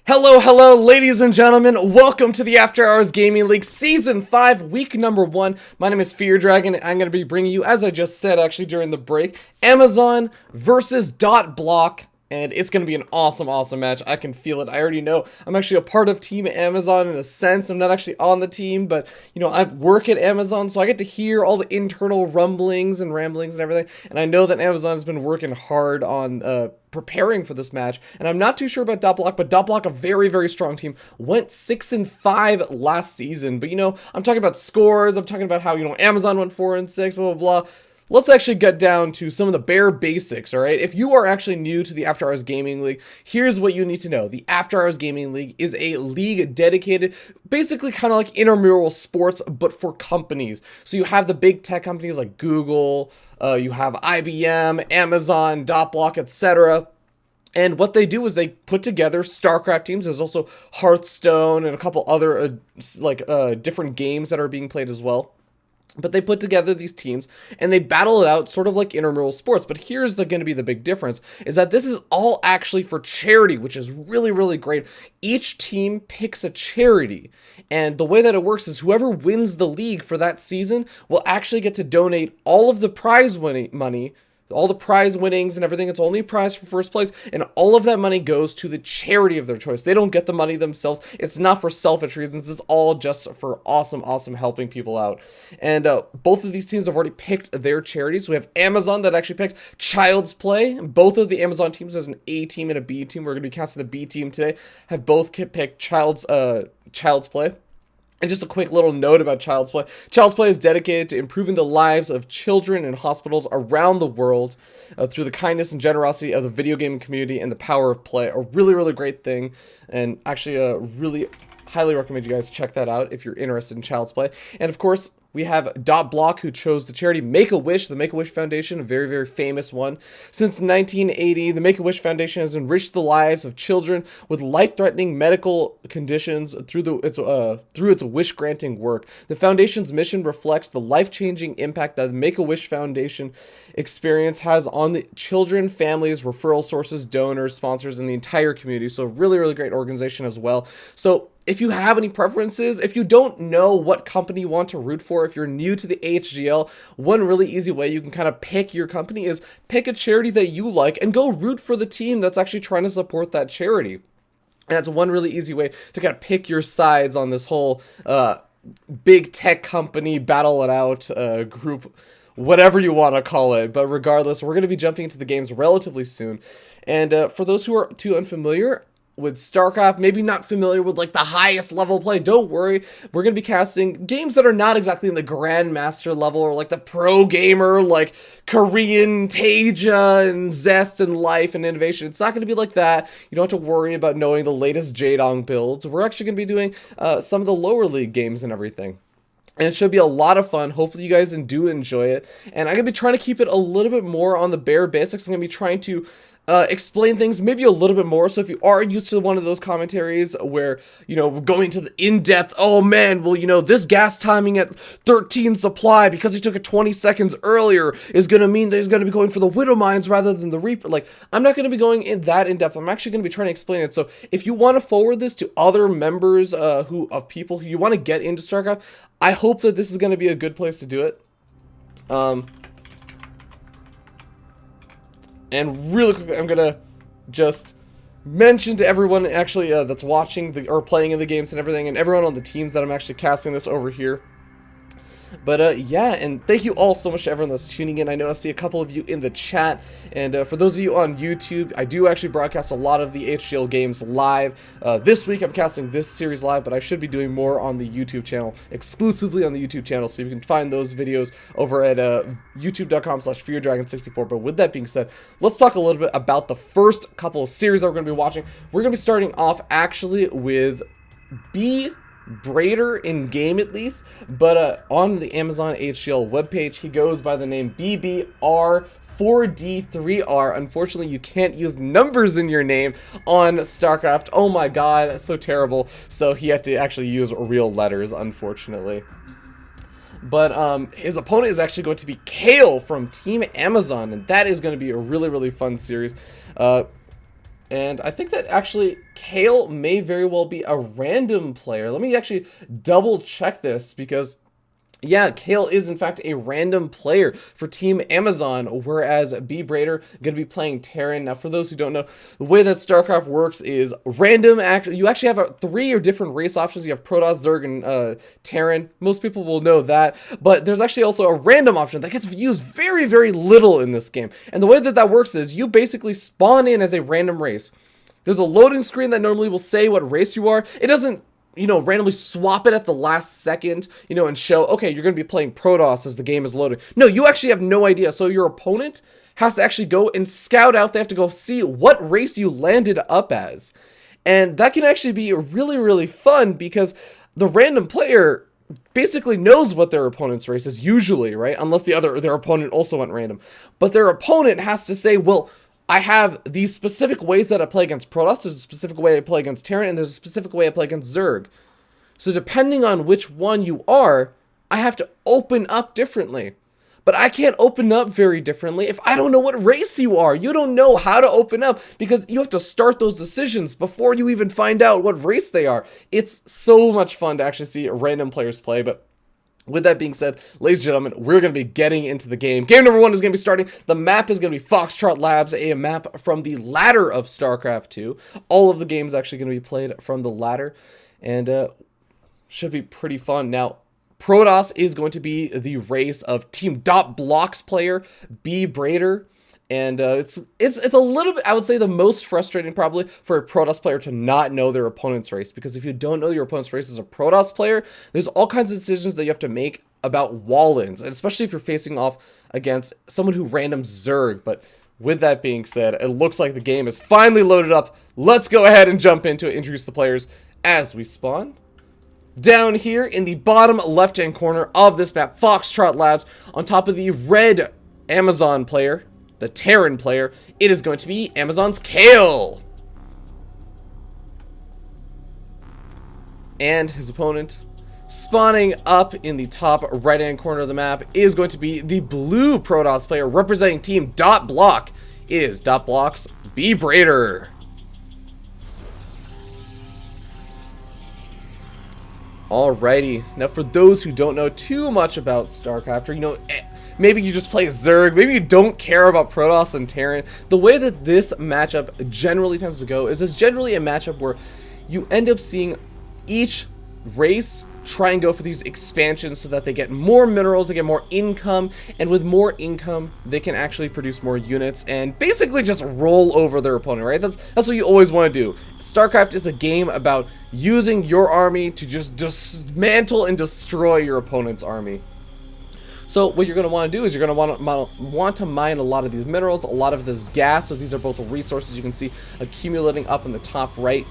Hello, ladies and gentlemen. Welcome to the After Hours Gaming League Season 5, Week Number 1. My name is Fear Dragon, and I'm going to be bringing you, as I just said actually during the break, Amazon versus DotBlock. And it's going to be an awesome match. I can feel it. I already know. I'm actually a part of Team Amazon in a sense. I'm not actually on the team, but, you know, I work at Amazon, so I get to hear all the internal rumblings and ramblings and everything. And I know that Amazon has been working hard on preparing for this match. And I'm not too sure about DotBlock, but DotBlock, a very strong team, went 6-5 last season. But, you know, I'm talking about scores. I'm talking about how, you know, Amazon went 4-6, blah, blah, blah. Let's actually get down to some of the bare basics, all right? If you are actually new to the After Hours Gaming League, here's what you need to know. The After Hours Gaming League is a league dedicated, basically kind of like intramural sports, but for companies. So you have the big tech companies like Google, you have IBM, Amazon, DotBlock, etc. And what they do is they put together StarCraft teams. There's also Hearthstone and a couple other different games that are being played as well. But they put together these teams and they battle it out sort of like intramural sports. But here's going to be the big difference is that this is all actually for charity, which is really great. Each team picks a charity. And the way that it works is whoever wins the league for that season will actually get to donate all of the prize winning money, all the prize winnings and everything. It's only a prize for first place, and all of that money goes to the charity of their choice. They don't get the money themselves. It's not for selfish reasons. It's all just for awesome helping people out. And both of these teams have already picked their charities. We have Amazon that actually picked Child's Play. Both of the Amazon teams, there's an A team and a B team. We're going to be casting the B team today. Have both picked Child's Play. And just a quick little note about Child's Play. Child's Play is dedicated to improving the lives of children in hospitals around the world through the kindness and generosity of the video gaming community and the power of play. A really great thing, and actually really highly recommend you guys check that out if you're interested in Child's Play. And of course, we have DotBlock, who chose the charity Make-A-Wish, the Make-A-Wish Foundation, a very famous one. Since 1980, the Make-A-Wish Foundation has enriched the lives of children with life-threatening medical conditions through its wish-granting work. The foundation's mission reflects the life-changing impact that the Make-A-Wish Foundation experience has on the children, families, referral sources, donors, sponsors, and the entire community. So really great organization as well. So if you have any preferences, if you don't know what company you want to root for, if you're new to the AHGL, one really easy way you can kind of pick your company is pick a charity that you like and go root for the team that's actually trying to support that charity. And that's one really easy way to kind of pick your sides on this whole big tech company battle it out group, whatever you want to call it. But regardless, we're going to be jumping into the games relatively soon. And for those who are too unfamiliar with StarCraft, maybe not familiar with like the highest level play, don't worry. We're going to be casting games that are not exactly in the Grandmaster level or like the pro gamer, like Korean, Tasia, and Zest, and Life, and Innovation. It's not going to be like that. You don't have to worry about knowing the latest Jaedong builds. We're actually going to be doing some of the lower league games and everything. And it should be a lot of fun. Hopefully you guys do enjoy it. And I'm going to be trying to keep it a little bit more on the bare basics. I'm going to be trying to explain things maybe a little bit more. So if you are used to one of those commentaries where, you know, we're going to the in-depth, oh man, well, you know, this gas timing at 13 supply because he took it 20 seconds earlier is going to mean that he's going to be going for the Widow Mines rather than the Reaper. Like, I'm not going to be going in that in-depth. I'm actually going to be trying to explain it. So if you want to forward this to other members of people who you want to get into StarCraft, I hope that this is going to be a good place to do it. And really quickly, I'm gonna just mention to everyone actually that's watching or playing in the games and everything, and everyone on the teams that I'm actually casting this over here. But yeah, and thank you all so much to everyone that's tuning in. I know I see a couple of you in the chat, and for those of you on YouTube, I do actually broadcast a lot of the AHGL games live. This week I'm casting this series live, but I should be doing more on the YouTube channel, exclusively on the YouTube channel, so you can find those videos over at youtube.com/FearDragon64. But with that being said, let's talk a little bit about the first couple of series that we're going to be watching. We're going to be starting off actually with B Brader in game at least, but on the Amazon AHGL webpage, he goes by the name BBR4D3R. Unfortunately, you can't use numbers in your name on StarCraft. Oh my god, that's so terrible. So he had to actually use real letters, unfortunately. But his opponent is actually going to be Kale from Team Amazon, and that is going to be a really fun series. And I think that actually Kale may very well be a random player. Let me actually double check this because yeah, Kale is in fact a random player for Team Amazon, whereas B Braider going to be playing Terran. Now, for those who don't know, the way that StarCraft works is random. You actually have three different race options. You have Protoss, Zerg, and Terran. Most people will know that, but there's actually also a random option that gets used very, very little in this game. And the way that that works is you basically spawn in as a random race. There's a loading screen that normally will say what race you are. It doesn't, randomly swap it at the last second, and show, okay, you're going to be playing Protoss as the game is loading. No, you actually have no idea. So your opponent has to actually go and scout out. They have to go see what race you landed up as. And that can actually be really, really fun because the random player basically knows what their opponent's race is usually, right? Unless their opponent also went random. But their opponent has to say, well, I have these specific ways that I play against Protoss, there's a specific way I play against Terran, and there's a specific way I play against Zerg. So depending on which one you are, I have to open up differently. But I can't open up very differently if I don't know what race you are. You don't know how to open up because you have to start those decisions before you even find out what race they are. It's so much fun to actually see random players play, but with that being said, ladies and gentlemen, we're going to be getting into the game. Game number 1 is going to be starting. The map is going to be Foxtrot Labs, a map from the ladder of StarCraft 2. All of the games actually going to be played from the ladder, and should be pretty fun. Now, Protoss is going to be the race of Team DotBlock's player, B Braider. And it's a little bit, I would say, the most frustrating probably for a Protoss player to not know their opponent's race. Because if you don't know your opponent's race as a Protoss player, there's all kinds of decisions that you have to make about wall-ins. And especially if you're facing off against someone who random Zerg. But with that being said, it looks like the game is finally loaded up. Let's go ahead and jump into it, introduce the players as we spawn. Down here in the bottom left-hand corner of this map, Foxtrot Labs, on top of the red Amazon player, the Terran player, it is going to be Amazon's Kale. And his opponent, spawning up in the top right-hand corner of the map, is going to be the blue Protoss player representing Team DotBlock. It is DotBlock's B Braider. Alrighty, now for those who don't know too much about StarCraft, or maybe you just play Zerg, maybe you don't care about Protoss and Terran, the way that this matchup generally tends to go is it's generally a matchup where you end up seeing each race try and go for these expansions so that they get more minerals, they get more income, and with more income, they can actually produce more units and basically just roll over their opponent, right? That's what you always want to do. StarCraft is a game about using your army to just dismantle and destroy your opponent's army. So what you're going to want to do is you're going to want to mine a lot of these minerals, a lot of this gas. So these are both the resources you can see accumulating up in the top right.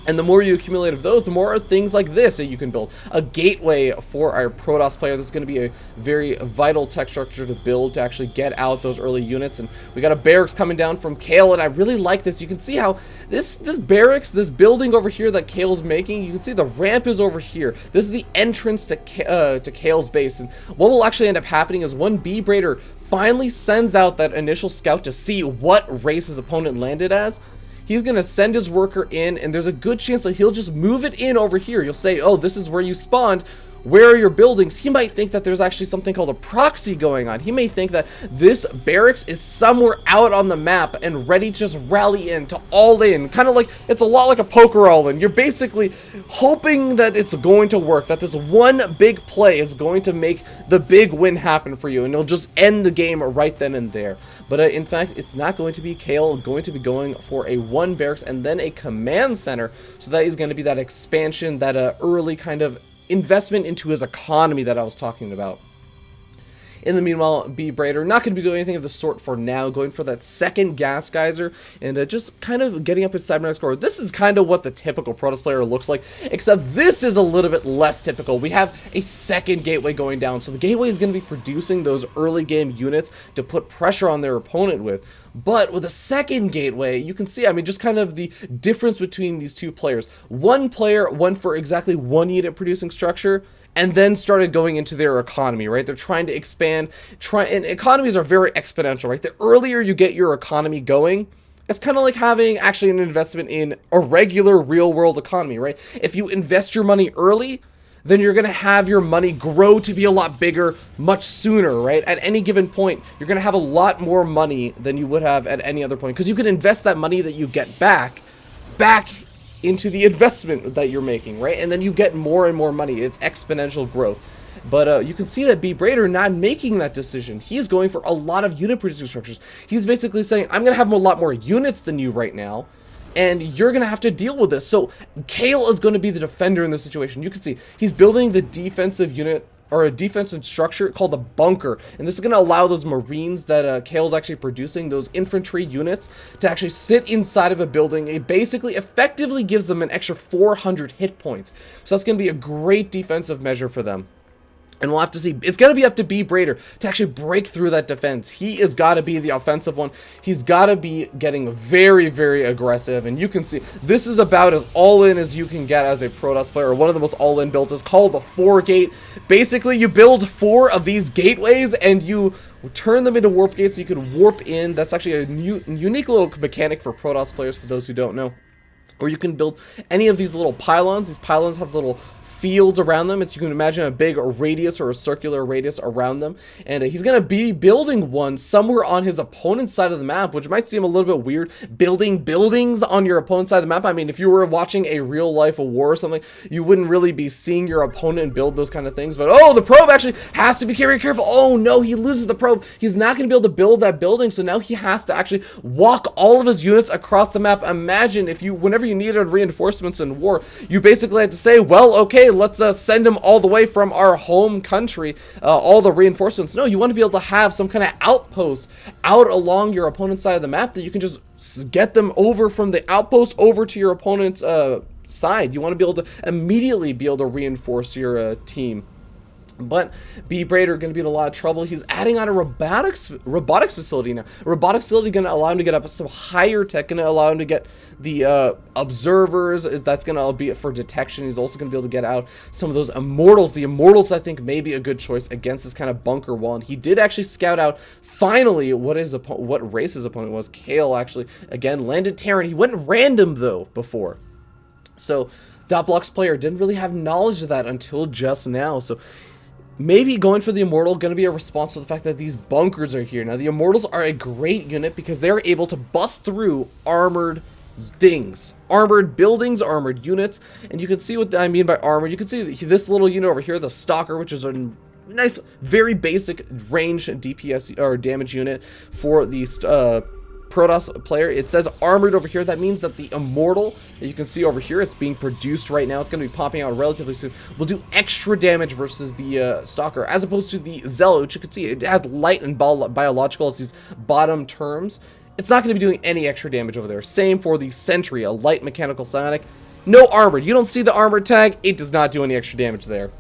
And the more you accumulate of those, the more things like this that you can build. A gateway for our Protoss player. This is going to be a very vital tech structure to build to actually get out those early units. And we got a barracks coming down from Kale, and I really like this. You can see how this barracks, this building over here that Kale's making, you can see the ramp is over here. This is the entrance to Kale's base. And what will actually end up happening is one B Braider finally sends out that initial scout to see what race his opponent landed as. He's going to send his worker in, and there's a good chance that he'll just move it in over here. You'll say, oh, this is where you spawned. Where are your buildings? He might think that there's actually something called a proxy going on. He may think that this barracks is somewhere out on the map and ready to just rally in, to all in. Kind of like, it's a lot like a poker all-in. You're basically hoping that it's going to work, that this one big play is going to make the big win happen for you, and it'll just end the game right then and there. But in fact, it's not going to be Kale going to be going for a one barracks and then a command center. So that is going to be that expansion, that early kind of investment into his economy that I was talking about. In the meanwhile, B Braider not going to be doing anything of the sort for now, going for that second gas geyser and just kind of getting up his cybernetic score. This is kind of what the typical Protoss player looks like, except this is a little bit less typical. We have a second gateway going down, so the gateway is going to be producing those early game units to put pressure on their opponent with. But with a second gateway, you can see, I mean, just kind of the difference between these two players. One player went for exactly one unit producing structure, and then started going into their economy, right? They're trying to expand, and economies are very exponential, right? The earlier you get your economy going, It's kind of like having actually an investment in a regular real world economy, right? If you invest your money early, then you're going to have your money grow to be a lot bigger much sooner, right? At any given point, you're going to have a lot more money than you would have at any other point, because you can invest that money that you get back into the investment that you're making, right? And then you get more and more money. It's exponential growth. But you can see that B. Brader not making that decision. He's going for a lot of unit producing structures. He's basically saying, I'm going to have a lot more units than you right now, and you're going to have to deal with this. So Kale is going to be the defender in this situation. You can see he's building the defensive unit, or a defensive structure called the bunker, and this is going to allow those Marines that Kale's actually producing, those infantry units, to actually sit inside of a building. It basically effectively gives them an extra 400 hit points. So that's going to be a great defensive measure for them. And we'll have to see. It's going to be up to B. Brader to actually break through that defense. He has got to be the offensive one. He's got to be getting very, very aggressive. And you can see this is about as all-in as you can get as a Protoss player. One of the most all-in builds is called the 4-gate. Basically, you build 4 of these gateways and you turn them into warp gates so you can warp in. That's actually a unique little mechanic for Protoss players, for those who don't know. Or you can build any of these little pylons. These pylons have little fields around them. It's, you can imagine a big radius or a circular radius around them, and he's going to be building one somewhere on his opponent's side of the map, which might seem a little bit weird, building buildings on your opponent's side of the map. I mean, if you were watching a real life war or something, you wouldn't really be seeing your opponent build those kind of things. But oh, the probe actually has to be very careful. Oh no, he loses the probe. He's not going to be able to build that building, so now he has to actually walk all of his units across the map. Imagine if you, whenever you needed reinforcements in war, you basically had to say, well, okay, let's send them all the way from our home country, all the reinforcements. No, you want to be able to have some kind of outpost out along your opponent's side of the map that you can just get them over from the outpost over to your opponent's side. You want to be able to immediately be able to reinforce your team. But B. Brader going to be in a lot of trouble. He's adding on a robotics facility now. A robotics facility going to allow him to get up some higher tech, going to allow him to get the observers. That's going to be for detection. He's also going to be able to get out some of those immortals. The immortals, I think, may be a good choice against this kind of bunker wall. And he did actually scout out finally what race his opponent was. Kale actually again landed Terran. He went random though before, so DotBlock's player didn't really have knowledge of that until just now. So maybe going for the Immortal going to be a response to the fact that these bunkers are here. Now, the Immortals are a great unit because they're able to bust through armored things, armored buildings, armored units. And you can see what I mean by armored. You can see this little unit over here, the Stalker, which is a nice, very basic range DPS or damage unit for the Protoss player. It says armored over here. That means that the Immortal that you can see over here, it's being produced right now, it's going to be popping out relatively soon, will do extra damage versus the Stalker, as opposed to the Zealot, which you can see it has light and biological as these bottom terms. It's not going to be doing any extra damage over there. Same for the Sentry, a light mechanical psionic, no armored. You don't see the armored tag, it does not do any extra damage there.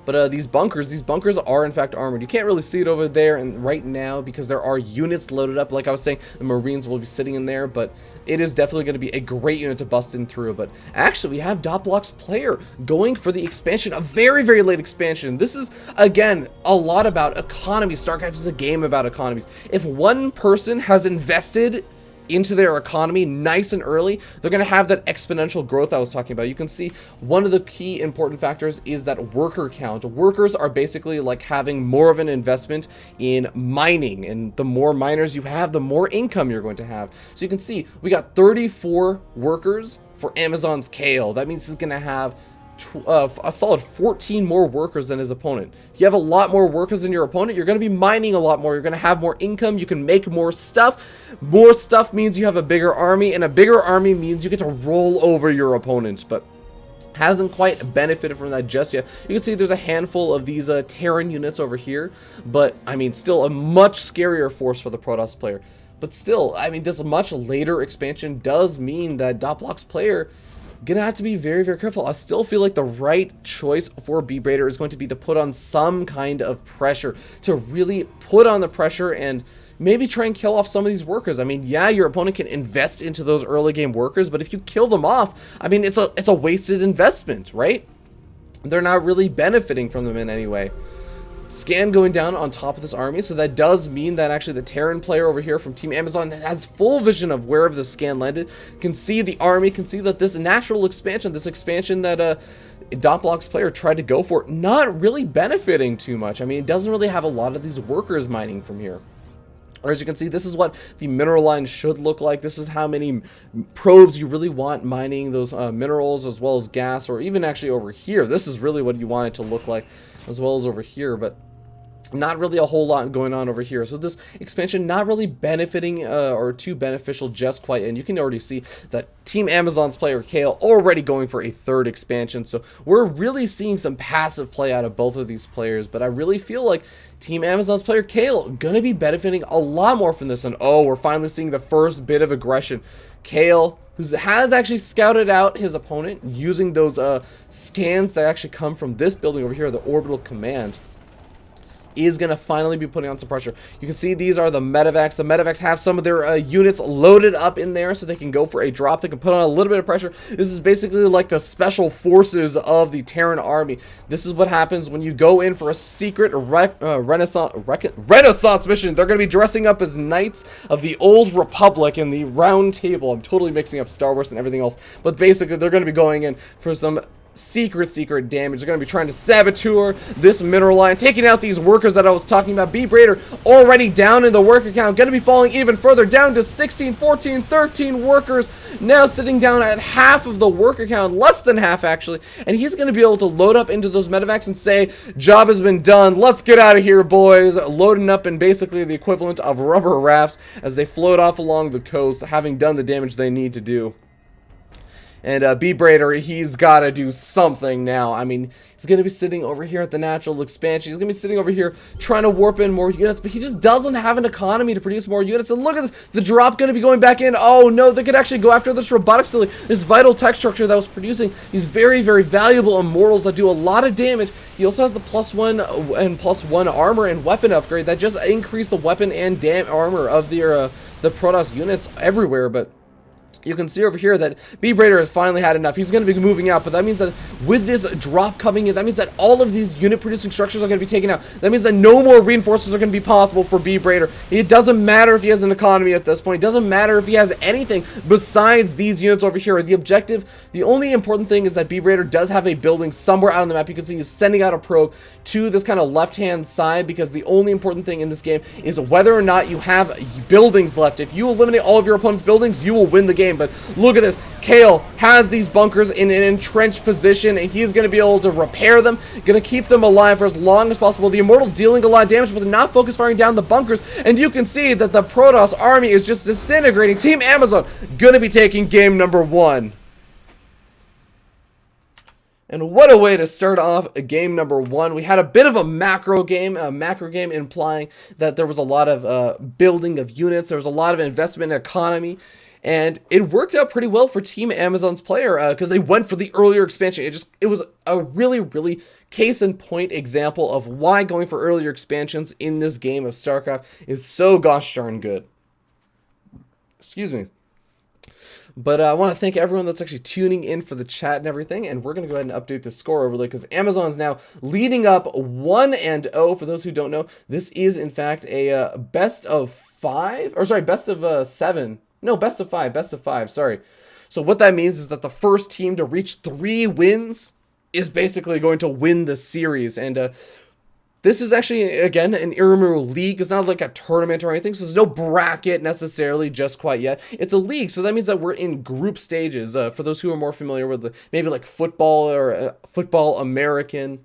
But these bunkers are in fact armored. You can't really see it over there and right now because there are units loaded up. Like I was saying, the Marines will be sitting in there, but it is definitely going to be a great unit to bust in through. But actually, we have DotBlock's player going for the expansion, a very, very late expansion. This is, again, a lot about economies. StarCraft is a game about economies. If one person has invested into their economy nice and early, they're going to have that exponential growth I was talking about. You can see one of the key important factors is that worker count. Workers are basically like having more of an investment in mining, and the more miners you have, the more income you're going to have. So you can see we got 34 workers for Amazon's Kale. That means he's going to have a solid 14 more workers than his opponent. If you have a lot more workers than your opponent, you're going to be mining a lot more. You're going to have more income. You can make more stuff. More stuff means you have a bigger army, and a bigger army means you get to roll over your opponent. But hasn't quite benefited from that just yet. You can see there's a handful of these Terran units over here, but I mean, still a much scarier force for the Protoss player. But still, I mean, this much later expansion does mean that DotBlock's player gonna have to be very, very careful. I still feel like the right choice for B. Brader is going to be to put on some kind of pressure, to really put on the pressure and maybe try and kill off some of these workers. I mean, yeah, your opponent can invest into those early game workers, but if you kill them off, I mean, it's a wasted investment, right? They're not really benefiting from them in any way. scan going down on top of this army. So that does mean that actually the Terran player over here from Team Amazon has full vision of wherever the scan landed, can see the army, can see that this natural expansion, this expansion that DotBlock's player tried to go for, not really benefiting too much. I mean, it doesn't really have a lot of these workers mining from here. Or as you can see, this is what the mineral line should look like. This is how many probes you really want mining those minerals, as well as gas, or even actually over here. This is really what you want it to look like, as well as over here, but not really a whole lot going on over here. So this expansion not really benefiting or too beneficial just quite. And you can already see that Team Amazon's player Kale already going for a third expansion. So we're really seeing some passive play out of both of these players. But I really feel like Team Amazon's player Kale gonna be benefiting a lot more from this. And oh, we're finally seeing the first bit of aggression. Kale, who has actually scouted out his opponent using those scans that actually come from this building over here, the orbital command, is going to finally be putting on some pressure. You can see these are the medevacs. The medevacs have some of their units loaded up in there so they can go for a drop. They can put on a little bit of pressure. This is basically like the special forces of the Terran army. This is what happens when you go in for a secret Renaissance mission. They're going to be dressing up as knights of the Old Republic in the Round Table. I'm totally mixing up Star Wars and everything else. But basically, they're going to be going in for some secret damage. They're going to be trying to saboteur this mineral line, taking out these workers that I was talking about. B-Braider already down in the worker count, going to be falling even further down to 16, 14, 13 workers, now sitting down at half of the worker count, less than half actually, and he's going to be able to load up into those medevacs and say, job has been done, let's get out of here, boys, loading up in basically the equivalent of rubber rafts as they float off along the coast, having done the damage they need to do. And B-Braider, he's got to do something now. I mean, he's going to be sitting over here at the natural expansion. He's going to be sitting over here trying to warp in more units, but he just doesn't have an economy to produce more units. And look at this, the drop going to be going back in. Oh no, they could actually go after this robotic facility, this vital tech structure that was producing these very, very valuable immortals that do a lot of damage. He also has the +1 and +1 armor and weapon upgrade that just increase the weapon and armor of the Protoss units everywhere, but you can see over here that B-Braider has finally had enough. He's going to be moving out, but that means that with this drop coming in, that means that all of these unit-producing structures are going to be taken out. That means that no more reinforcements are going to be possible for B-Braider. It doesn't matter if he has an economy at this point. It doesn't matter if he has anything besides these units over here. The objective, the only important thing is that B-Braider does have a building somewhere out on the map. You can see he's sending out a probe to this kind of left-hand side, because the only important thing in this game is whether or not you have buildings left. If you eliminate all of your opponent's buildings, you will win the game. But look at this. Kale has these bunkers in an entrenched position, and he's going to be able to repair them, going to keep them alive for as long as possible. The Immortals dealing a lot of damage, but they're not focus firing down the bunkers, and you can see that the Protoss army is just disintegrating. Team Amazon going to be taking game number 1. And what a way to start off game number 1. We had a bit of a macro game implying that there was a lot of building of units, there was a lot of investment in economy, and it worked out pretty well for Team Amazon's player because they went for the earlier expansion. It was a really case in point example of why going for earlier expansions in this game of StarCraft is so gosh darn good. Excuse me. But I want to thank everyone that's actually tuning in for the chat and everything, and we're going to go ahead and update the score overlay because Amazon is now leading up 1-0. For those who don't know, this is in fact a best of 5, or sorry, best of 7. No, best of 5, sorry. So what that means is that the first team to reach 3 wins is basically going to win the series, and this is actually, again, an intramural league. It's not like a tournament or anything, so there's no bracket necessarily just quite yet. It's a league, so that means that we're in group stages. For those who are more familiar with maybe like football or football American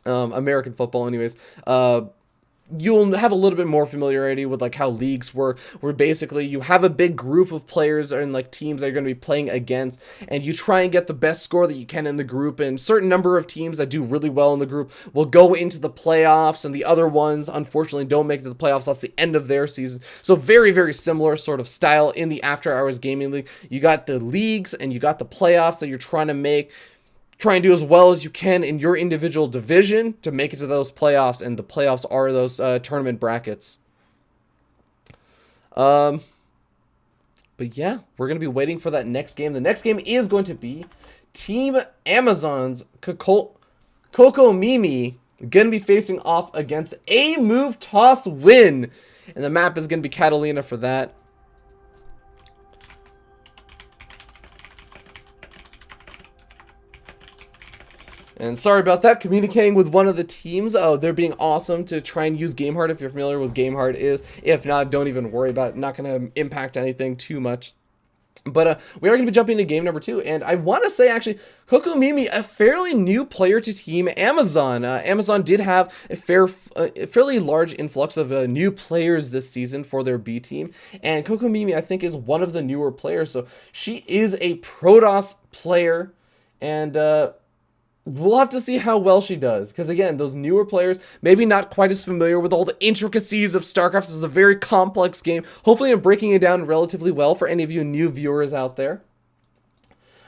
football anyways, you'll have a little bit more familiarity with like how leagues work, where basically you have a big group of players and like teams that you're going to be playing against, and you try and get the best score that you can in the group, and certain number of teams that do really well in the group will go into the playoffs, and the other ones unfortunately don't make it to the playoffs. That's the end of their season. So very similar sort of style in the After Hours Gaming League. You got the leagues and you got the playoffs that you're trying to try and do as well as you can in your individual division to make it to those playoffs, and the playoffs are those tournament brackets. But yeah, we're going to be waiting for that next game. The next game is going to be Team Amazon's Coco Mimi going to be facing off against A Move Toss Win. And the map is going to be Catalina for that. And sorry about that, communicating with one of the teams. Oh, they're being awesome to try and use GameHeart if you're familiar with GameHeart is. If not, don't even worry about it. Not going to impact anything too much. But we are going to be jumping into game number 2, and I want to say, actually, Kokomimi, a fairly new player to Team Amazon. Amazon did have a fairly large influx of new players this season for their B team, and Kokomimi, I think, is one of the newer players. So she is a Protoss player, and we'll have to see how well she does, because again, those newer players, maybe not quite as familiar with all the intricacies of StarCraft. This is a very complex game. Hopefully I'm breaking it down relatively well for any of you new viewers out there.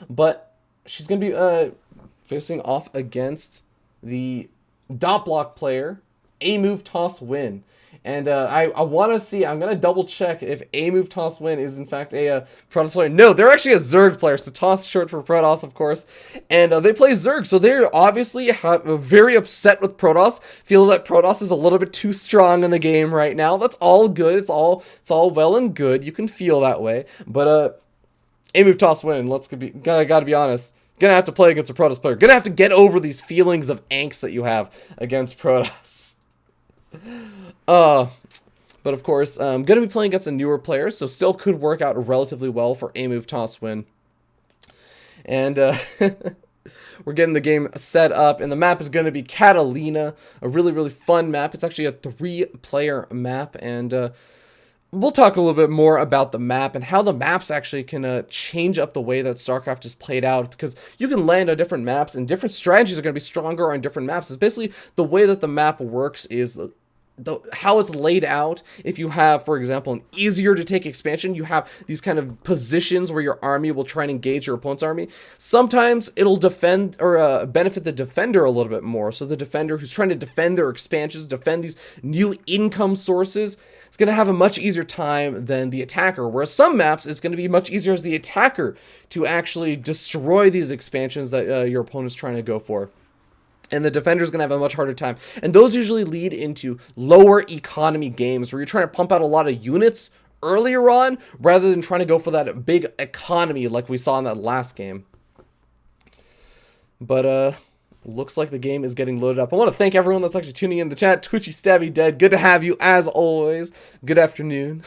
But she's going to be facing off against the DotBlock player, A Move Toss Win. And I want to see, I'm going to double check if A Move Toss Win is in fact a Protoss player. No, they're actually a Zerg player, so Toss short for Protoss, of course. And they play Zerg, so they're obviously very upset with Protoss, feel that Protoss is a little bit too strong in the game right now. That's all good, it's all well and good, you can feel that way. But A Move Toss Win, gotta be honest. Gonna have to play against a Protoss player. Gonna have to get over these feelings of angst that you have against Protoss. But of course, I'm going to be playing against a newer player, so still could work out relatively well for A Move Toss Win. And we're getting the game set up, and the map is going to be Catalina, a really, really fun map. It's actually a 3-player map, and we'll talk a little bit more about the map and how the maps actually can change up the way that StarCraft is played out, because you can land on different maps, and different strategies are going to be stronger on different maps. It's basically the way that the map works is how it's laid out. If you have, for example, an easier to take expansion, you have these kind of positions where your army will try and engage your opponent's army. Sometimes it'll defend or benefit the defender a little bit more. So the defender who's trying to defend their expansions, defend these new income sources, is going to have a much easier time than the attacker. Whereas some maps, it's going to be much easier as the attacker to actually destroy these expansions that your opponent's trying to go for. And the defender's going to have a much harder time. And those usually lead into lower economy games where you're trying to pump out a lot of units earlier on rather than trying to go for that big economy like we saw in that last game. But looks like the game is getting loaded up. I want to thank everyone that's actually tuning in the chat. Twitchy Stabby Dead, good to have you as always. Good afternoon.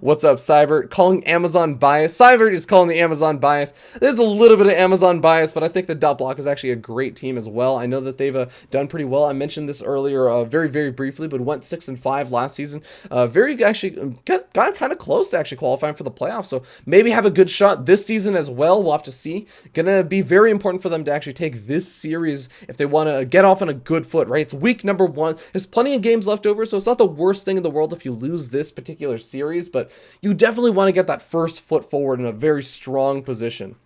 What's up, Cybert? Calling Amazon bias. Cybert is calling the Amazon bias. There's a little bit of Amazon bias, but I think the DotBlock is actually a great team as well. I know that they've done pretty well. I mentioned this earlier very, very briefly, but went 6-5 last season. Actually got kind of close to actually qualifying for the playoffs, so maybe have a good shot this season as well. We'll have to see. Gonna be very important for them to actually take this series if they want to get off on a good foot, right? It's week number 1. There's plenty of games left over, so it's not the worst thing in the world if you lose this particular series, but you definitely want to get that first foot forward in a very strong position.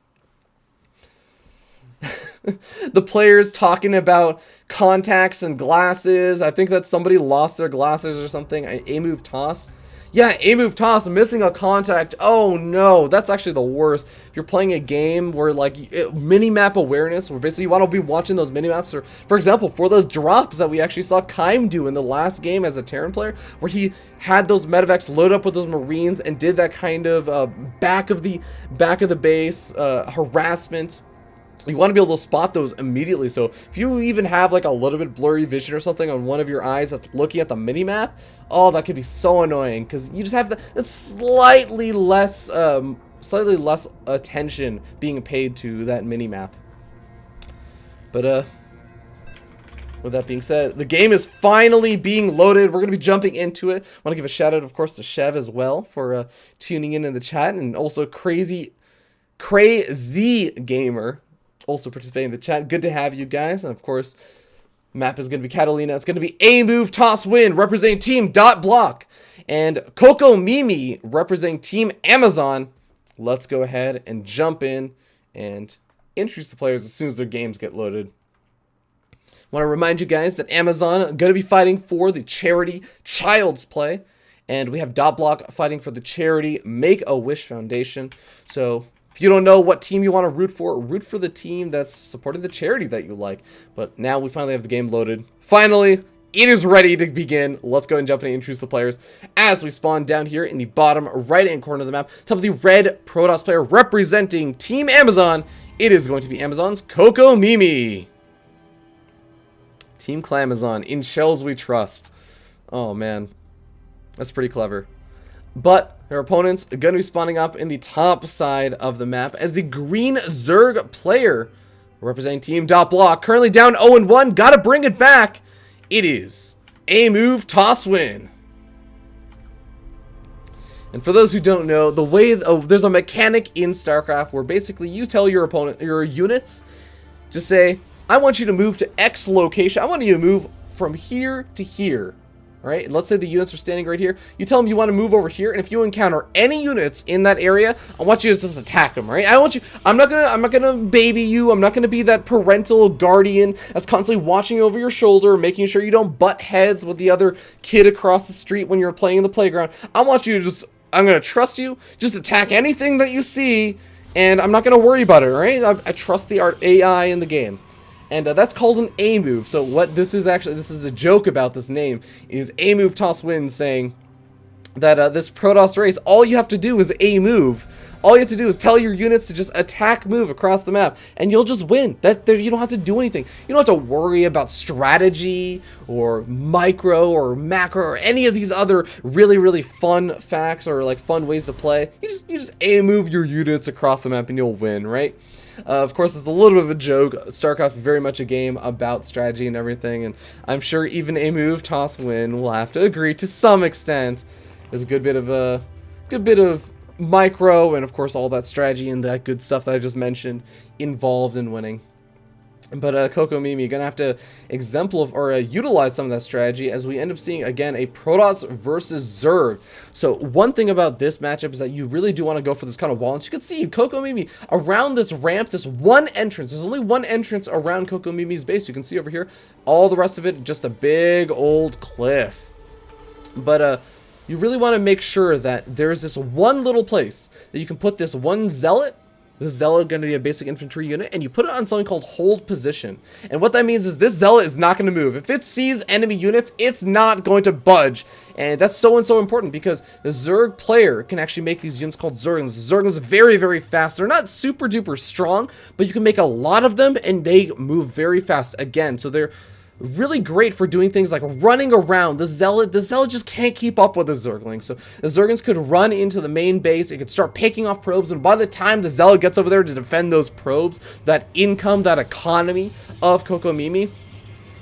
The players talking about contacts and glasses. I think that somebody lost their glasses or something. A Move Toss. Yeah, A Move Toss, missing a contact. Oh no, that's actually the worst. If you're playing a game where like mini-map awareness, where basically you want to be watching those mini-maps, or for example, for those drops that we actually saw Kaim do in the last game as a Terran player, where he had those medevacs load up with those Marines and did that kind of back of the base harassment. You want to be able to spot those immediately. So if you even have like a little bit blurry vision or something on one of your eyes that's looking at the mini-map, oh, that could be so annoying, because you just have that slightly less attention being paid to that mini-map. But with that being said, the game is finally being loaded. We're going to be jumping into it. I want to give a shout out, of course, to Chev as well for tuning in the chat, and also Crazy Gamer also participating in the chat. Good to have you guys. And of course, map is going to be Catalina. It's going to be A Move Toss Win representing Team DotBlock, and Kokomimi representing Team Amazon. Let's go ahead and jump in and introduce the players as soon as their games get loaded. I want to remind you guys that Amazon are going to be fighting for the charity Child's Play, and we have DotBlock fighting for the charity Make-A-Wish Foundation. So If you don't know what team you want to root for the team that's supporting the charity that you like. But now we finally have the game loaded. Finally, it is ready to begin. Let's go and jump in and introduce the players as we spawn down here in the bottom right-hand corner of the map. Top of the red Protoss player representing Team Amazon. It is going to be Amazon's Coco Mimi. Team Clamazon, in shells we trust. Oh man, that's pretty clever. But their opponents are going to be spawning up in the top side of the map as the green Zerg player representing Team DotBlock, currently down 0-1. Gotta bring it back. It is a move toss win. And for those who don't know, the way there's a mechanic in StarCraft where basically you tell your opponent, your units, to say, I want you to move to X location. I want you to move from here to here. Right? Let's say the units are standing right here. You tell them you want to move over here, and if you encounter any units in that area, I want you to just attack them, right? I'm not gonna baby you. I'm not gonna be that parental guardian that's constantly watching over your shoulder, making sure you don't butt heads with the other kid across the street when you're playing in the playground. I want you to just, I'm gonna trust you. Just attack anything that you see, and I'm not gonna worry about it, right? I trust the AI in the game. And that's called an A move. So what this is actually, this is a joke about this name, is A move toss win, saying that this Protoss race, all you have to do is A move. All you have to do is tell your units to just attack move across the map, and you'll just win. You don't have to do anything. You don't have to worry about strategy or micro or macro or any of these other really fun facts or like fun ways to play. You just A move your units across the map and you'll win, right? Of course, it's a little bit of a joke. StarCraft is very much a game about strategy and everything, and I'm sure even a move toss win will have to agree to some extent. There's a good bit of micro and of course all that strategy and that good stuff that I just mentioned involved in winning. But Coco Mimi gonna have to exemplify or utilize some of that strategy as we end up seeing again a Protoss versus Zerg. So one thing about this matchup is that you really do want to go for this kind of wall. And you can see Coco Mimi around this ramp, this one entrance. There's only one entrance around Coco Mimi's base. You can see over here, all the rest of it just a big old cliff. But you really want to make sure that there's this one little place that you can put this one zealot. This zealot is going to be a basic infantry unit, and you put it on something called hold position. And what that means is this zealot is not going to move. If it sees enemy units, it's not going to budge. And that's so important because the Zerg player can actually make these units called Zerglings. Zerglings are very fast. They're not super duper strong, but you can make a lot of them, and they move very fast again. So they're really great for doing things like running around. The zealot just can't keep up with the Zergling. So the Zerglings could run into the main base. It could start picking off probes, and by the time the zealot gets over there to defend those probes, that income, that economy of Coco Mimi,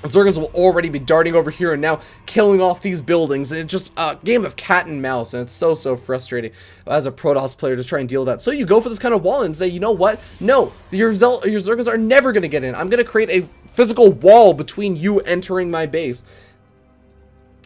Zerglings will already be darting over here and now killing off these buildings. And it's just a game of cat and mouse, and it's so frustrating as a Protoss player to try and deal with that. So you go for this kind of wall and say, you know what? No, your Zerglings are never going to get in. I'm going to create a physical wall between you entering my base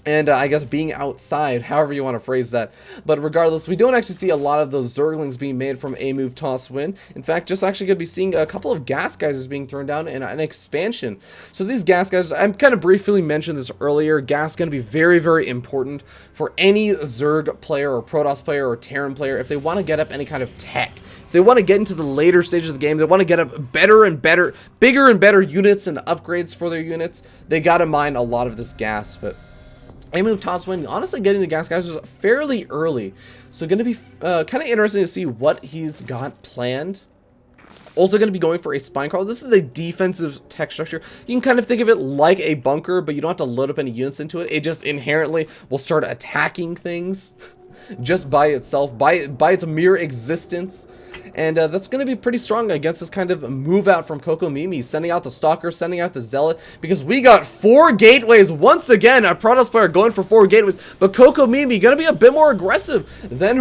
and I guess being outside, however you want to phrase that. But regardless, we don't actually see a lot of those Zerglings being made from a move toss win. In fact, just actually going to be seeing a couple of gas geysers being thrown down in an expansion. So these gas geysers, I kind of briefly mentioned this earlier, gas going to be very important for any Zerg player or Protoss player or Terran player if they want to get up any kind of tech. If they want to get into the later stages of the game, they want to get up better and better, bigger and better units and upgrades for their units, they got to mine a lot of this gas. But a move toss win, honestly getting the gas guys was fairly early. So going to be kind of interesting to see what he's got planned. Also going to be going for a spine crawler. This is a defensive tech structure. You can kind of think of it like a bunker, but you don't have to load up any units into it. It just inherently will start attacking things just by itself, by its mere existence. And that's going to be pretty strong against this kind of move out from Coco Mimi, sending out the Stalker, sending out the Zealot, because we got 4 gateways. Once again, a Protoss player going for 4 gateways, but Coco Mimi going to be a bit more aggressive than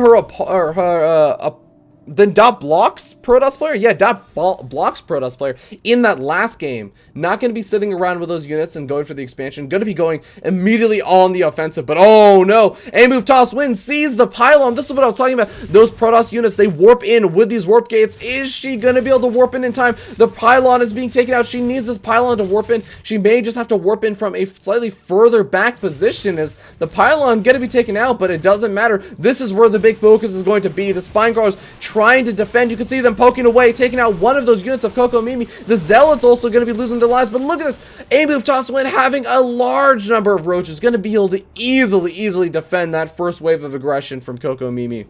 than DotBlock's Protoss player? Yeah, DotBlock's Protoss player in that last game. Not going to be sitting around with those units and going for the expansion. Going to be going immediately on the offensive. But oh no, a move toss wins, sees the pylon. This is what I was talking about. Those Protoss units, they warp in with these warp gates. Is she going to be able to warp in time? The pylon is being taken out. She needs this pylon to warp in. She may just have to warp in from a slightly further back position as the pylon going to be taken out, but it doesn't matter. This is where the big focus is going to be. The spine crawlers trying to defend. You can see them poking away, taking out one of those units of Coco Mimi. The Zealots also going to be losing their lives, but look at this. A move toss win having a large number of roaches, going to be able to easily defend that first wave of aggression from Coco Mimi.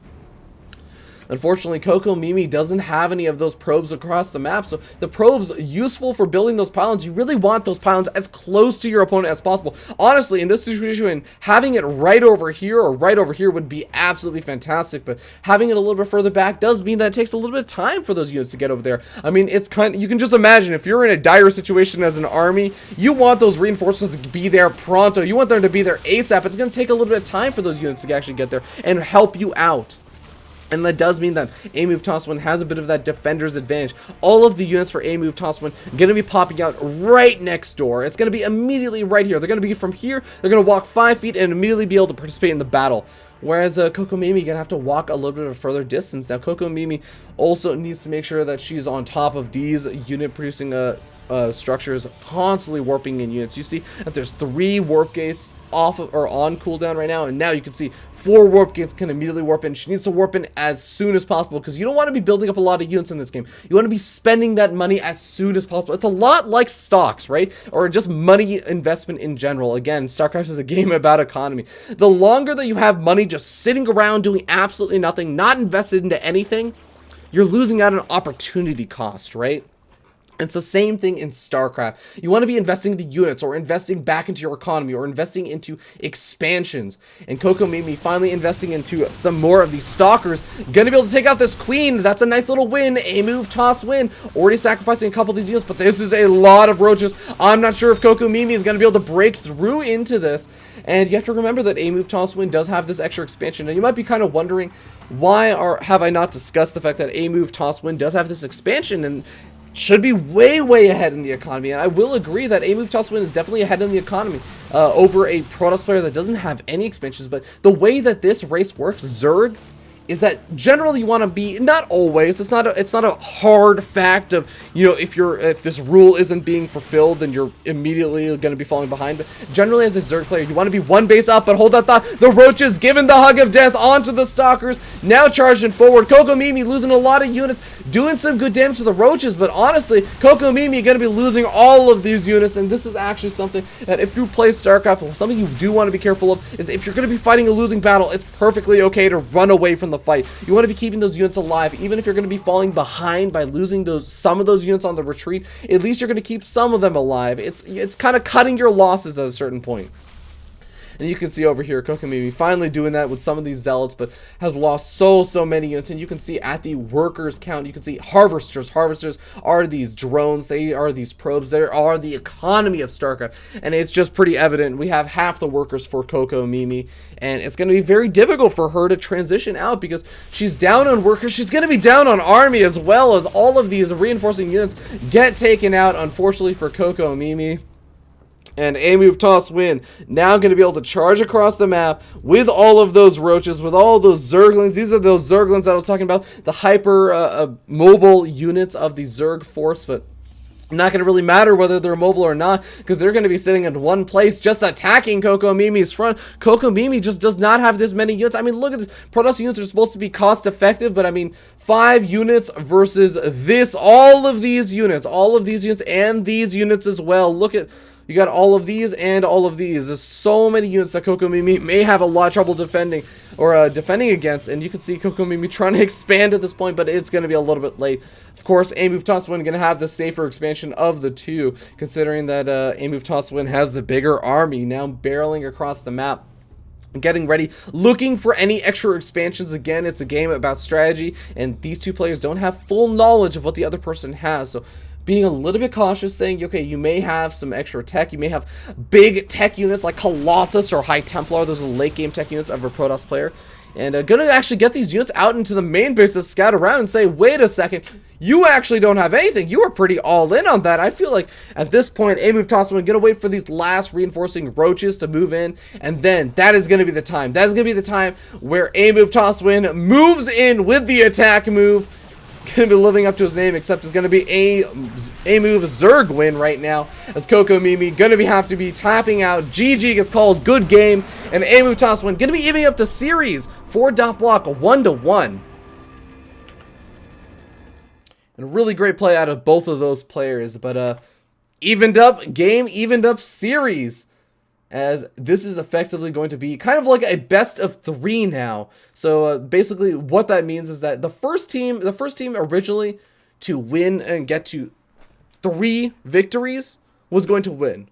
Unfortunately, Coco Mimi doesn't have any of those probes across the map, so the probes useful for building those pylons. You really want those pylons as close to your opponent as possible. Honestly, in this situation, having it right over here or right over here would be absolutely fantastic, but having it a little bit further back does mean that it takes a little bit of time for those units to get over there. I mean, it's you can just imagine if you're in a dire situation as an army, you want those reinforcements to be there pronto. You want them to be there ASAP. It's going to take a little bit of time for those units to actually get there and help you out. And that does mean that A move toss win has a bit of that defender's advantage. All of the units for A move toss win going to be popping out right next door. It's going to be immediately right here. They're going to be from here. They're going to walk 5 feet and immediately be able to participate in the battle. Whereas Coco Mimi going to have to walk a little bit of a further distance. Now, Coco Mimi also needs to make sure that she's on top of these unit producing structures, constantly warping in units. You see that there's 3 warp gates off of, or on cooldown right now, and now you can see 4 warp gates can immediately warp in. She needs to warp in as soon as possible because you don't want to be building up a lot of units in this game. You want to be spending that money as soon as possible. It's a lot like stocks, right? Or just money investment in general. Again, StarCraft is a game about economy. The longer that you have money just sitting around doing absolutely nothing, not invested into anything, you're losing out on opportunity cost, right? It's the same thing in StarCraft. You want to be investing into units or investing back into your economy or investing into expansions. And Coco Mimi finally investing into some more of these stalkers. Gonna be able to take out this queen. That's a nice little win. A move toss win. Already sacrificing a couple of these units, but this is a lot of roaches. I'm not sure if Coco Mimi is going to be able to break through into this. And you have to remember that A move toss win does have this extra expansion. And you might be kind of wondering, why have I not discussed the fact that A move toss win does have this expansion and should be way ahead in the economy? And I will agree that A move toss win is definitely ahead in the economy over a Protoss player that doesn't have any expansions. But the way that this race works, Zerg, is that generally you want to be, not always, it's not a hard fact of, you know, if this rule isn't being fulfilled, then you're immediately going to be falling behind. But generally as a Zerg player, you want to be 1 base up, but hold that thought. The roaches giving the hug of death onto the stalkers, now charging forward. Coco Mimi losing a lot of units, doing some good damage to the roaches, but honestly, Coco Mimi going to be losing all of these units. And this is actually something that if you play StarCraft, something you do want to be careful of is if you're going to be fighting a losing battle, it's perfectly okay to run away from the fight. You want to be keeping those units alive, even if you're going to be falling behind by losing some of those units on the retreat. At least you're going to keep some of them alive. It's kind of cutting your losses at a certain point. And you can see over here, Coco Mimi finally doing that with some of these zealots, but has lost so many units. And you can see at the workers count, you can see harvesters. Harvesters are these drones. They are these probes. They are the economy of StarCraft. And it's just pretty evident. We have half the workers for Coco Mimi, and it's going to be very difficult for her to transition out because she's down on workers. She's going to be down on army as well, as all of these reinforcing units get taken out, unfortunately for Coco Mimi. And A move toss win, now going to be able to charge across the map with all of those roaches, with all those Zerglings. These are those Zerglings that I was talking about, the hyper mobile units of the Zerg force, but not going to really matter whether they're mobile or not, because they're going to be sitting in one place just attacking Coco Mimi's front. Coco Mimi just does not have this many units. I mean, look at this. Protoss units are supposed to be cost effective, but I mean, 5 units versus this, all of these units, and these units as well. Look at, you got all of these and all of these. There's so many units that Coco Mimi may have a lot of trouble defending or defending against. And you can see Coco Mimi trying to expand at this point, but it's going to be a little bit late. Of course, A move toss win going to have the safer expansion of the two, considering that A move toss win has the bigger army now barreling across the map, getting ready, looking for any extra expansions. Again, it's a game about strategy, and these two players don't have full knowledge of what the other person has. So being a little bit cautious, saying, okay, you may have some extra tech, you may have big tech units like Colossus or High Templar. Those are late game tech units of a Protoss player. And gonna actually get these units out into the main base to scout around and say, wait a second, you actually don't have anything. You were pretty all in on that. I feel like at this point, A move toss win, gonna wait for these last reinforcing roaches to move in, and then that is gonna be the time. That is gonna be the time where A move toss win moves in with the attack move. Gonna be living up to his name, except it's gonna be a move Zerg win right now, as Coco Mimi gonna have to be tapping out. GG gets called, good game, and A move toss win gonna be evening up the series for DotBlock 1-1. And a really great play out of both of those players. But evened up game, evened up series. As this is effectively going to be kind of like a best of 3 now. So basically what that means is that the first team originally to win and get to 3 victories was going to win.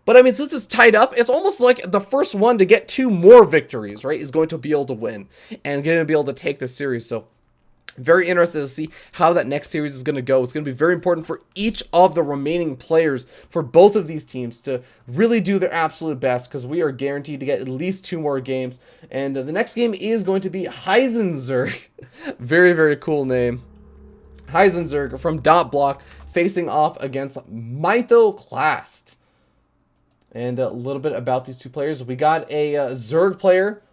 But I mean, since it's tied up, it's almost like the first one to get 2 more victories, right, is going to be able to win and going to be able to take the series. So very interested to see how that next series is going to go. It's going to be very important for each of the remaining players for both of these teams to really do their absolute best, because we are guaranteed to get at least 2 more games. And the next game is going to be Heisenzerg. Very, very cool name. Heisenzerg from DotBlock facing off against Mythoclast. And a little bit about these two players. We got a Zerg player.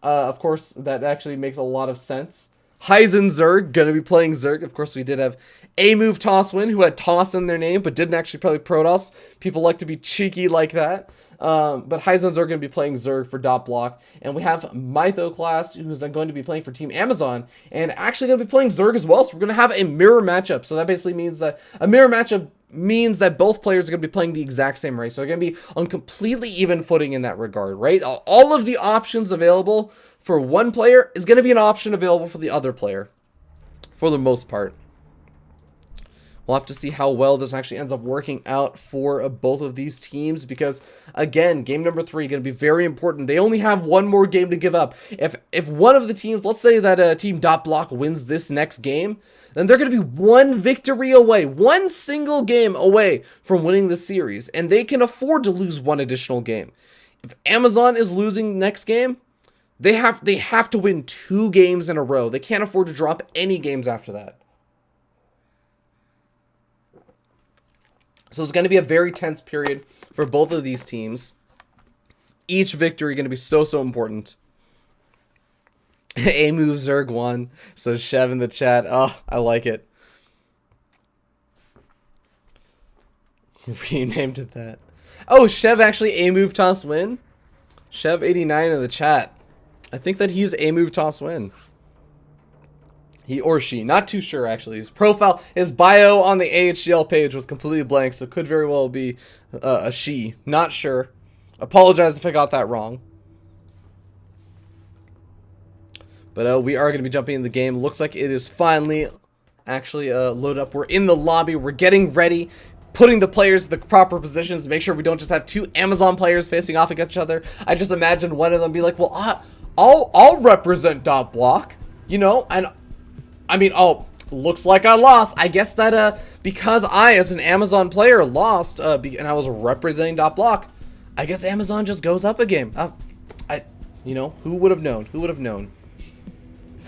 Of course, that actually makes a lot of sense. Heisenzerg, gonna be playing Zerg. Of course, we did have A Move Tosswin, who had Toss in their name, but didn't actually play Protoss. People like to be cheeky like that. But Heisenzerg gonna be playing Zerg for DotBlock. And we have Mythoclast, who's going to be playing for Team Amazon, and actually gonna be playing Zerg as well. So we're gonna have a mirror matchup. So that basically means that a mirror matchup means that both players are going to be playing the exact same race. So they're going to be on completely even footing in that regard, right? All of the options available for one player is going to be an option available for the other player, for the most part. We'll have to see how well this actually ends up working out for both of these teams, because, again, game number 3 going to be very important. They only have one more game to give up. If one of the teams, let's say that Team DotBlock wins this next game, then they're going to be 1 victory away, 1 single game away from winning the series, and they can afford to lose 1 additional game. If Amazon is losing next game, they have to win 2 games in a row. They can't afford to drop any games after that. So it's going to be a very tense period for both of these teams. Each victory going to be so important. A Move Zerg 1, says Chev in the chat. Oh, I like it. Renamed it that. Oh, Chev actually A Move Toss Win? Chev89 in the chat. I think that he's A Move Toss Win. He or she, not too sure actually. His profile, his bio on the AHGL page was completely blank, so it could very well be a she. Not sure. Apologize if I got that wrong. But we are going to be jumping in the game. Looks like it is finally actually loaded up. We're in the lobby. We're getting ready, putting the players in the proper positions to make sure we don't just have 2 Amazon players facing off against each other. I just imagined one of them be like, well, I'll represent DotBlock, you know, and I mean, oh, looks like I lost. I guess that because I, as an Amazon player, lost and I was representing DotBlock, I guess Amazon just goes up a game. You know, who would have known? Who would have known?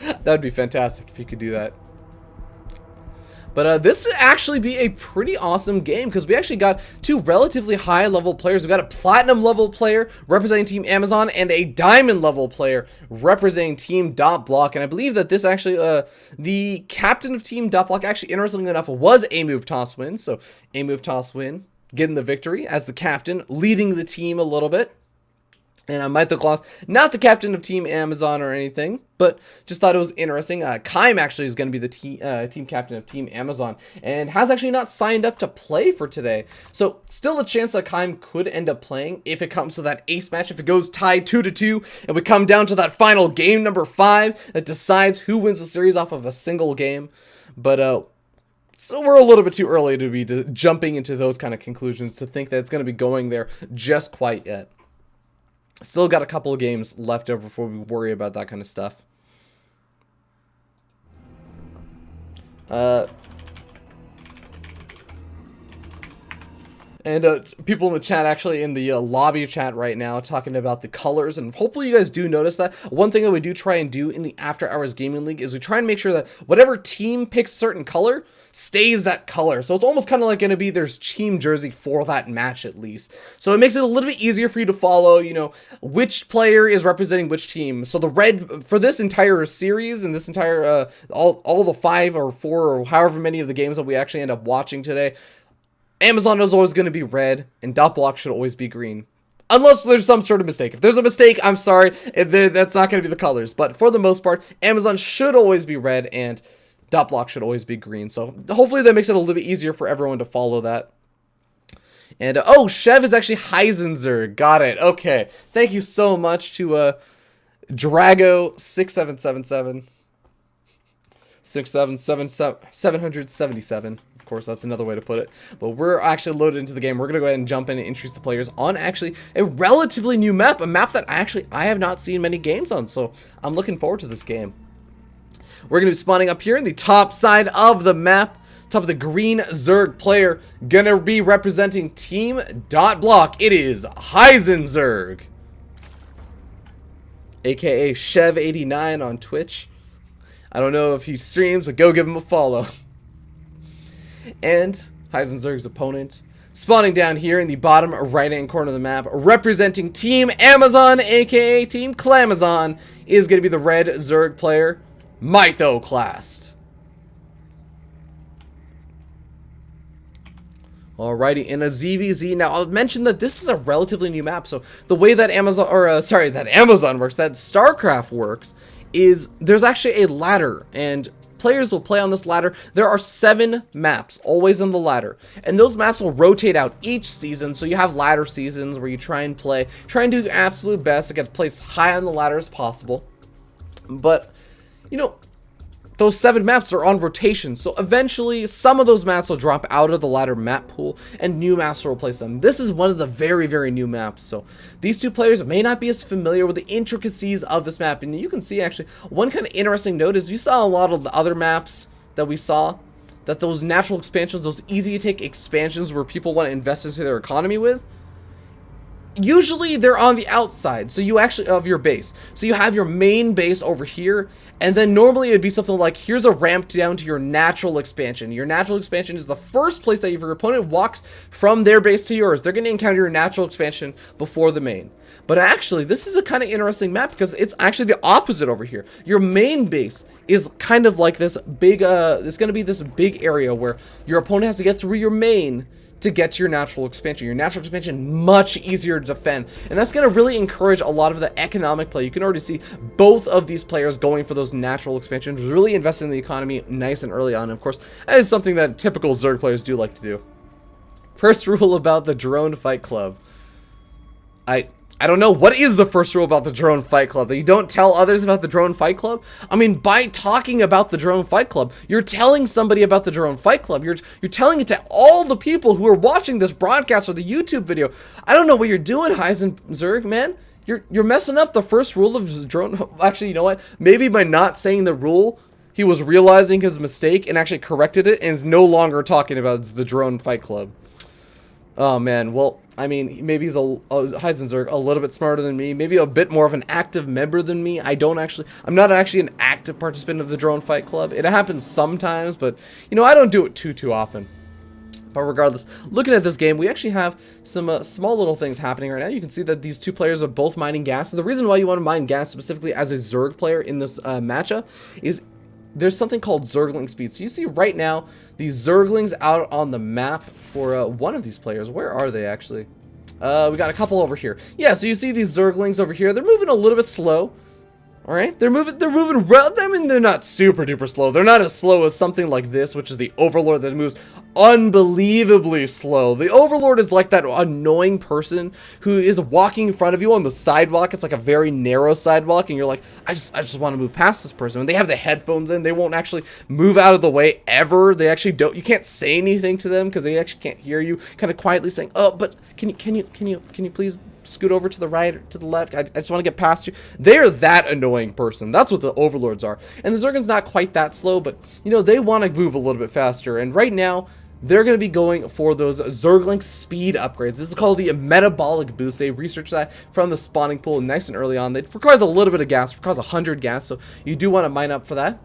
That would be fantastic if you could do that. But this would actually be a pretty awesome game, because we actually got 2 relatively high level players. We've got a platinum level player representing Team Amazon and a diamond level player representing Team DotBlock. And I believe that this actually, the captain of Team DotBlock, actually, interestingly enough, was A Move Toss Win. So A Move Toss Win getting the victory as the captain, leading the team a little bit. And Mythoclast, not the captain of Team Amazon or anything, but just thought it was interesting. Kaim actually is going to be the team captain of Team Amazon, and has actually not signed up to play for today. So still a chance that Kaim could end up playing if it comes to that ace match, if it goes tied 2-2, and we come down to that final game number 5 that decides who wins the series off of a single game. But so we're a little bit too early to be jumping into those kind of conclusions to think that it's going to be going there just quite yet. Still got a couple of games left over before we worry about that kind of stuff. And people in the chat, actually in the lobby chat right now, talking about the colors, and hopefully you guys do notice that. One thing that we do try and do in the After Hours Gaming League is we try and make sure that whatever team picks certain color stays that color. So it's almost kind of like going to be there's team jersey for that match at least. So it makes it a little bit easier for you to follow, you know, which player is representing which team. So the red for this entire series and this entire all the 5 or 4 or however many of the games that we actually end up watching today, Amazon is always going to be red, and DotBlock should always be green. Unless there's some sort of mistake. If there's a mistake, I'm sorry, that's not going to be the colors. But for the most part, Amazon should always be red, and DotBlock should always be green. So hopefully that makes it a little bit easier for everyone to follow that. And, oh, Chev is actually Heisenberg. Got it. Okay. Thank you so much to, Drago6777. 777. Of course, that's another way to put it. But we're actually loaded into the game. We're going to go ahead and jump in and introduce the players on actually a relatively new map. A map that I have not seen many games on. So I'm looking forward to this game. We're going to be spawning up here in the top side of the map. Top of the green Zerg player. Going to be representing Team DotBlock. It is Heisenberg. AKA Chev89 on Twitch. I don't know if he streams, but go give him a follow. And Heisenberg's opponent, spawning down here in the bottom right-hand corner of the map, representing Team Amazon, aka Team Clamazon, is going to be the red Zerg player, Mythoclast. Alrighty, in a ZVZ. Now, I'll mention that this is a relatively new map, so the way that Amazon works, that StarCraft works, is there's actually a ladder, and players will play on this ladder. There are 7 maps, always on the ladder, and those maps will rotate out each season, so you have ladder seasons where you try and do your absolute best to get placed high on the ladder as possible. But, you know, those 7 maps are on rotation, so eventually some of those maps will drop out of the ladder map pool and new maps will replace them. This is one of the very, very new maps, so these two players may not be as familiar with the intricacies of this map. And you can see actually one kind of interesting note is you saw a lot of the other maps that we saw, that those natural expansions, those easy to take expansions where people want to invest into their economy with, usually they're on the outside, so you actually of your base. So you have your main base over here, and then normally it'd be something like, here's a ramp down to your natural expansion. Your natural expansion is the first place that if your opponent walks from their base to yours, they're going to encounter your natural expansion before the main. But actually, this is a kind of interesting map because it's actually the opposite over here. Your main base is kind of like this big, it's going to be this big area where your opponent has to get through your main to get to your natural expansion. Your natural expansion much easier to defend, and that's going to really encourage a lot of the economic play. You can already see both of these players going for those natural expansions, really investing in the economy nice and early on. And of course, that is something that typical Zerg players do like to do. First rule about the Drone Fight Club. I don't know, what is the first rule about the Drone Fight Club? That you don't tell others about the Drone Fight Club? I mean, by talking about the Drone Fight Club, you're telling somebody about the Drone Fight Club. You're telling it to all the people who are watching this broadcast or the YouTube video. I don't know what you're doing, Heisenberg, man. You're messing up the first rule of Drone. Actually, you know what? Maybe by not saying the rule, he was realizing his mistake and actually corrected it and is no longer talking about the Drone Fight Club. Oh man, well, I mean, maybe he's Heisenberg a little bit smarter than me, maybe a bit more of an active member than me. I'm not actually an active participant of the Drone Fight Club. It happens sometimes, but, you know, I don't do it too often. But regardless, looking at this game, we actually have some small little things happening right now. You can see that these two players are both mining gas. And the reason why you want to mine gas specifically as a Zerg player in this matchup is there's something called Zergling speed. So you see right now these Zerglings out on the map for one of these players. Where are they actually? We got a couple over here. Yeah, so you see these Zerglings over here. They're moving a little bit slow. All right, they're moving. I mean, they're not super duper slow. They're not as slow as something like this, which is the Overlord that moves unbelievably slow. The Overlord is like that annoying person who is walking in front of you on the sidewalk. It's like a very narrow sidewalk, and you're like, I just want to move past this person. And they have the headphones in. They won't actually move out of the way ever. They actually don't. You can't say anything to them because they actually can't hear you. Kind of quietly saying, "Oh, but can you please scoot over to the right or to the left? I just want to get past you." They're that annoying person. That's what the Overlords are. And the Zerglin's not quite that slow, but, you know, they want to move a little bit faster. And right now, they're going to be going for those Zergling speed upgrades. This is called the metabolic boost. They researched that from the spawning pool nice and early on. It requires a little bit of gas. It requires 100 gas, so you do want to mine up for that.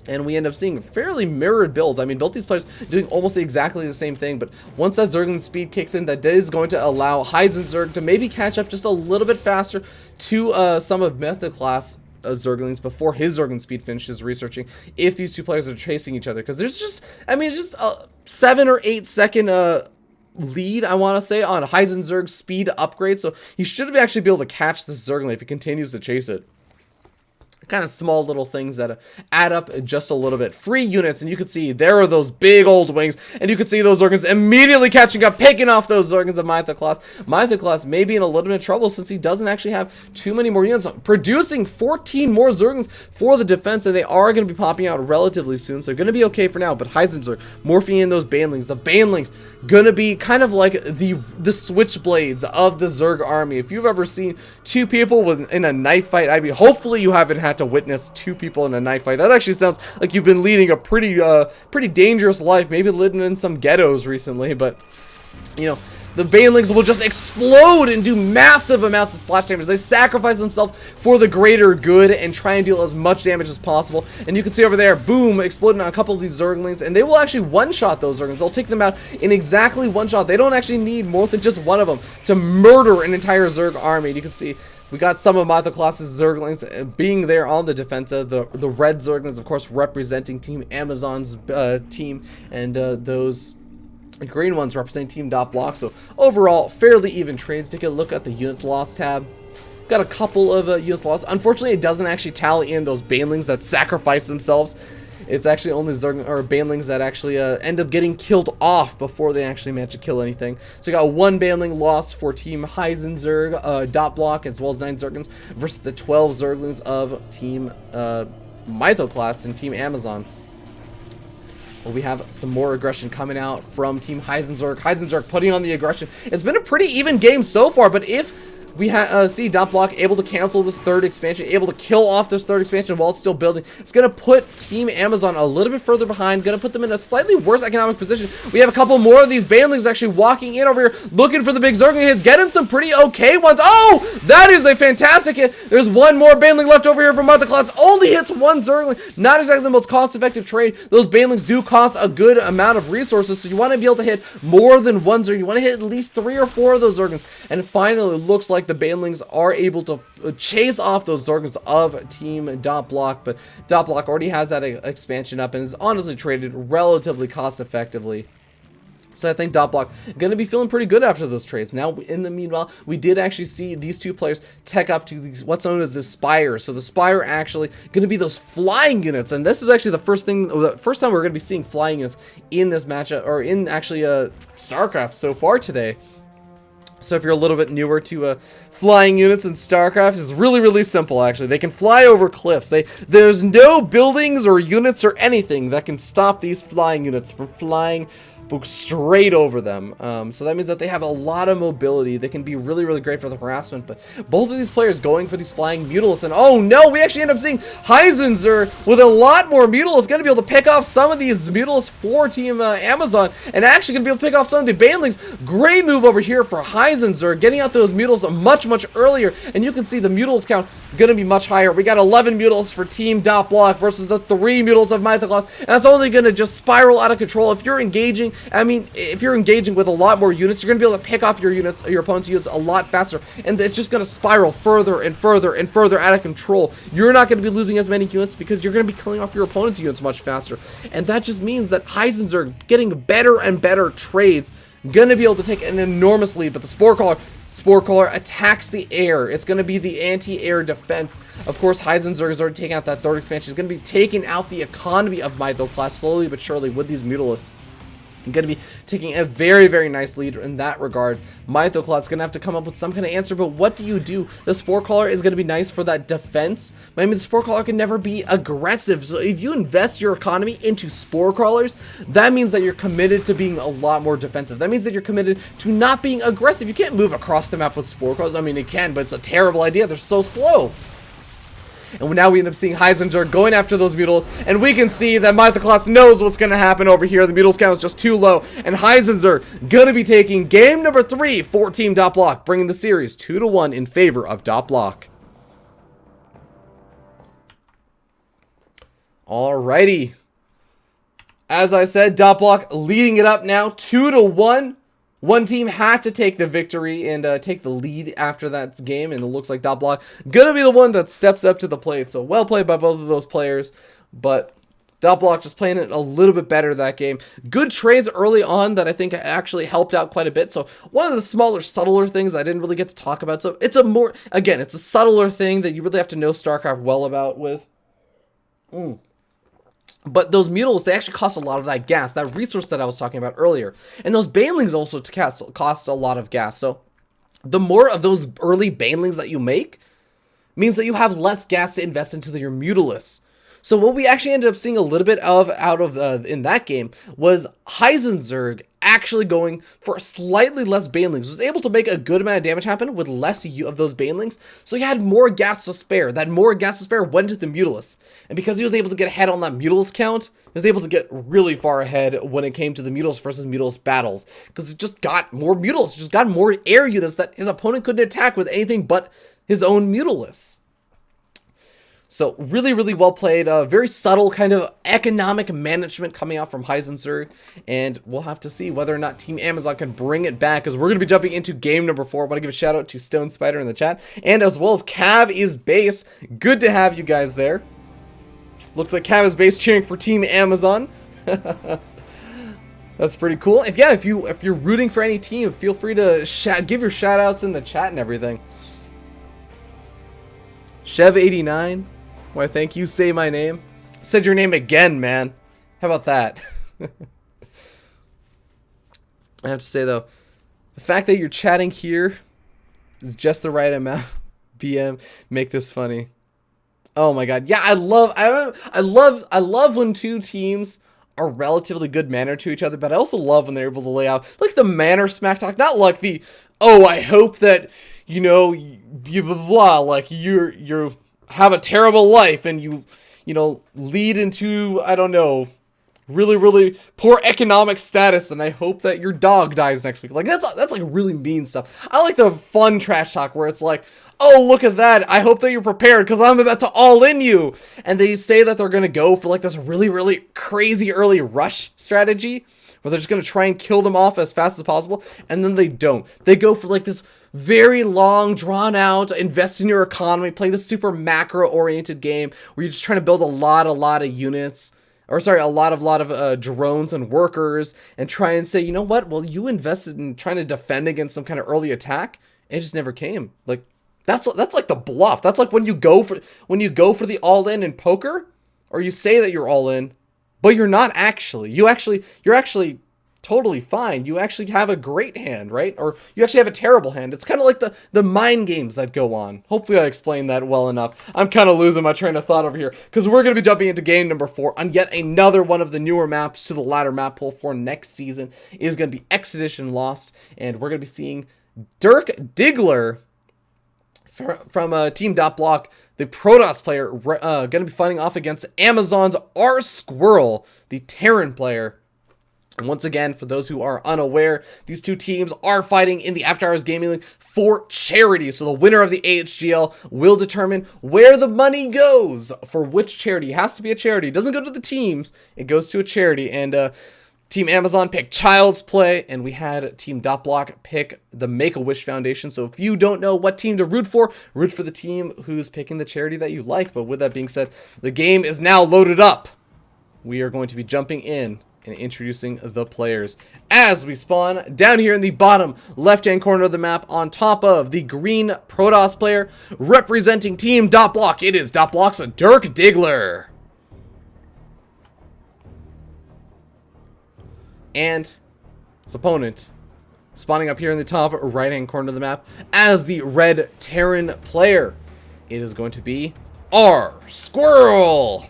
And we end up seeing fairly mirrored builds. I mean, both these players doing almost exactly the same thing, but once that Zergling speed kicks in, that is going to allow Heisenberg to maybe catch up just a little bit faster to some of Mythoclast Zerglings before his Zergling speed finishes researching if these two players are chasing each other. Because there's just, I mean, just a 7 or 8 second lead, I want to say, on Heisenberg's speed upgrade. So he should actually be able to catch this Zergling if he continues to chase it. kind of small little things that add up just a little bit. Free units, and you can see there are those big old wings, and you can see those Zerglings immediately catching up, picking off those Zerglings of Mythoclast. Mythoclast may be in a little bit of trouble since he doesn't actually have too many more units, producing 14 more Zerglings for the defense, and they are going to be popping out relatively soon, so they're going to be okay for now. But Heisenberg morphing in those Banelings. The Banelings going to be kind of like the switchblades of the Zerg army. If you've ever seen two people in a knife fight, I mean, hopefully you haven't had to witness two people in a knife fight. That actually sounds like you've been leading a pretty dangerous life, maybe living in some ghettos recently. But you know, the Banelings will just explode and do massive amounts of splash damage. They sacrifice themselves for the greater good and try and deal as much damage as possible. And you can see over there, boom, exploding on a couple of these Zerglings, and they will actually one-shot those Zerglings. They'll take them out in exactly one shot. They don't actually need more than just one of them to murder an entire Zerg army. And you can see we got some of Mythoclast's Zerglings being there on the defensive. The red Zerglings, of course, representing Team Amazon's team, and those green ones representing Team DotBlock. So overall, fairly even trades. Take a look at the units lost tab. Got a couple of units lost. Unfortunately, it doesn't actually tally in those Banelings that sacrifice themselves. It's actually only Zerg or Banelings that actually end up getting killed off before they actually manage to kill anything. So you got one Baneling lost for Team Heisenberg, DotBlock, as well as 9 Zerglings versus the 12 Zerglings of Team Mythoclast and Team Amazon. Well, we have some more aggression coming out from Team Heisenberg. Heisenberg putting on the aggression. It's been a pretty even game so far, but if we see DotBlock able to cancel this third expansion, able to kill off this third expansion while it's still building, it's going to put Team Amazon a little bit further behind, going to put them in a slightly worse economic position. We have a couple more of these Banelings actually walking in over here, looking for the big Zergling hits, getting some pretty okay ones. Oh, that is a fantastic hit. There's one more Baneling left over here from Mythoclast. Only hits one Zergling. Not exactly the most cost-effective trade. Those Banelings do cost a good amount of resources, so you want to be able to hit more than one Zergling. You want to hit at least 3 or 4 of those Zerglings. And finally, it looks like the Banelings are able to chase off those Zerglings of Team DotBlock, but DotBlock already has that expansion up and is honestly traded relatively cost effectively. So I think DotBlock going to be feeling pretty good after those trades. Now, in the meanwhile, we did actually see these two players tech up to these, what's known as the Spire. So the Spire actually going to be those flying units, and this is actually the first time we're going to be seeing flying units in this matchup, or in actually StarCraft so far today. So if you're a little bit newer to flying units in StarCraft, it's really simple actually. They can fly over cliffs. There's no buildings or units or anything that can stop these flying units from flying straight over them. So that means that they have a lot of mobility. They can be really great for the harassment, but both of these players going for these flying Mutalisks, and oh no, we actually end up seeing Heisenberg with a lot more Mutalisks, going to be able to pick off some of these Mutalisks for Team Amazon, and actually going to be able to pick off some of the Banelings. Great move over here for Heisenberg, getting out those Mutalisks much earlier, and you can see the Mutalisks count going to be much higher. We got 11 Mutalisks for Team DotBlock versus the 3 Mutalisks of Mythoclast, and that's only going to just spiral out of control. If you're engaging, I mean, if you're engaging with a lot more units, you're going to be able to pick off your units, your opponent's units, a lot faster, and it's just going to spiral further and further out of control. You're not going to be losing as many units because you're going to be killing off your opponent's units much faster, and that just means that Heisenberg getting better and better trades, going to be able to take an enormous lead. But the Spore Caller attacks the air. It's going to be the anti-air defense. Of course, Heisenberg is already taking out that third expansion. He's going to be taking out the economy of Mythoclast slowly but surely with these Mutalisks. I'm going to be taking a very nice lead in that regard. Mythoclast's going to have to come up with some kind of answer, but what do you do? The Spore Caller is going to be nice for that defense, but I mean, the Spore Caller can never be aggressive. So if you invest your economy into Spore Crawlers, that means that you're committed to being a lot more defensive. That means that you're committed to not being aggressive. You can't move across the map with Spore Crawlers. I mean, you can, but it's a terrible idea. They're so slow. And now we end up seeing Heisenberg going after those Mutalisks, and we can see that Mythoclast knows what's going to happen over here. The Mutalisks count is just too low, and Heisenberg going to be taking game number 3 for Team DotBlock, bringing the series 2-1 in favor of DotBlock. Alrighty. As I said, DotBlock leading it up now, 2-1. One team had to take the victory and take the lead after that game, and it looks like DotBlock gonna be the one that steps up to the plate. So well played by both of those players. But DotBlock just playing it a little bit better that game. Good trades early on that I think actually helped out quite a bit. So one of the smaller, subtler things I didn't really get to talk about. So it's a more, again, it's a subtler thing that you really have to know StarCraft well about with. But those mutals, they actually cost a lot of that gas, that resource that I was talking about earlier. And those banelings also cost a lot of gas. So the more of those early banelings that you make means that you have less gas to invest into your mutalists. So what we actually ended up seeing a little bit of in that game was Heisenberg actually going for slightly less banelings, was able to make a good amount of damage happen with less of those banelings. So he had more gas to spare. That more gas to spare went to the mutalists. And because he was able to get ahead on that mutalist count, he was able to get really far ahead when it came to the mutalist versus mutalist battles. Because it just got more mutalists, just got more air units that his opponent couldn't attack with anything but his own mutalists. So really, really well played. Very subtle kind of economic management coming out from Heisenberg. And we'll have to see whether or not Team Amazon can bring it back, because we're going to be jumping into game number 4. I want to give a shout out to Stone Spider in the chat. And as well as Cav is Base. Good to have you guys there. Looks like Cav is Base cheering for Team Amazon. That's pretty cool. If you're rooting for any team, feel free to give your shout outs in the chat and everything. Chev89. Why, thank you. Say my name. Said your name again, man. How about that? I have to say, though, the fact that you're chatting here is just the right amount. BM, make this funny. Oh my god. Yeah, I love when two teams are relatively good mannered to each other, but I also love when they're able to lay out like the manner smack talk, not like the, oh, I hope that, you know, you blah, blah, like you're have a terrible life and you know, lead into, I don't know, really, really poor economic status, and I hope that your dog dies next week. Like, that's like really mean stuff. I like the fun trash talk where it's like, oh, look at that, I hope that you're prepared because I'm about to all in you. And they say that they're going to go for like this really, really crazy early rush strategy where they're just going to try and kill them off as fast as possible, and then they don't. They go for like this very long, drawn out, invest in your economy, play this super macro oriented game where you're just trying to build a lot of units, or sorry, a lot of drones and workers, and try and say, you know what, well, you invested in trying to defend against some kind of early attack, and it just never came. Like, that's like the bluff. That's like when you go for the all in poker, or you say that you're all in, but you're not actually. You're actually totally fine. You actually have a great hand, right? Or you actually have a terrible hand. It's kind of like the mind games that go on. Hopefully I explained that well enough. I'm kind of losing my train of thought over here, because we're going to be jumping into game number 4 on yet another one of the newer maps to the ladder map pool for next season. It is going to be Expedition Lost, and we're going to be seeing Dirk Diggler from Team DotBlock, the Protoss player, going to be fighting off against Amazon's R Squirrel, the Terran player. And once again, for those who are unaware, these two teams are fighting in the After Hours Gaming League for charity. So the winner of the AHGL will determine where the money goes for which charity. It has to be a charity. It doesn't go to the teams. It goes to a charity. And Team Amazon picked Child's Play, and we had Team DotBlock pick the Make-A-Wish Foundation. So if you don't know what team to root for the team who's picking the charity that you like. But with that being said, the game is now loaded up. We are going to be jumping in and introducing the players as we spawn down here in the bottom left-hand corner of the map on top of the green Protoss player representing Team DotBlock. It is DotBlock's Dirk Diggler. And his opponent spawning up here in the top right-hand corner of the map as the red Terran player. It is going to be R Squirrel.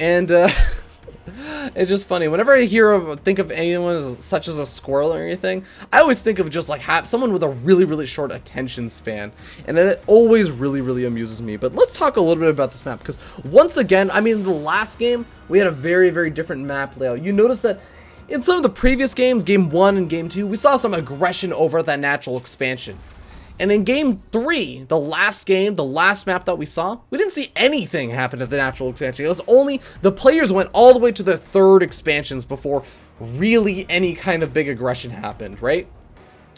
And it's just funny. Whenever I think of anyone such as a squirrel or anything, I always think of just like someone with a really, really short attention span. And it always really, really amuses me. But let's talk a little bit about this map, because once again, I mean, the last game, we had a very, very different map layout. You notice that in some of the previous games, game 1 and game 2, we saw some aggression over at that natural expansion. And in game 3, the last map that we saw, we didn't see anything happen at the natural expansion. It was only the players went all the way to the 3rd expansions before really any kind of big aggression happened, right?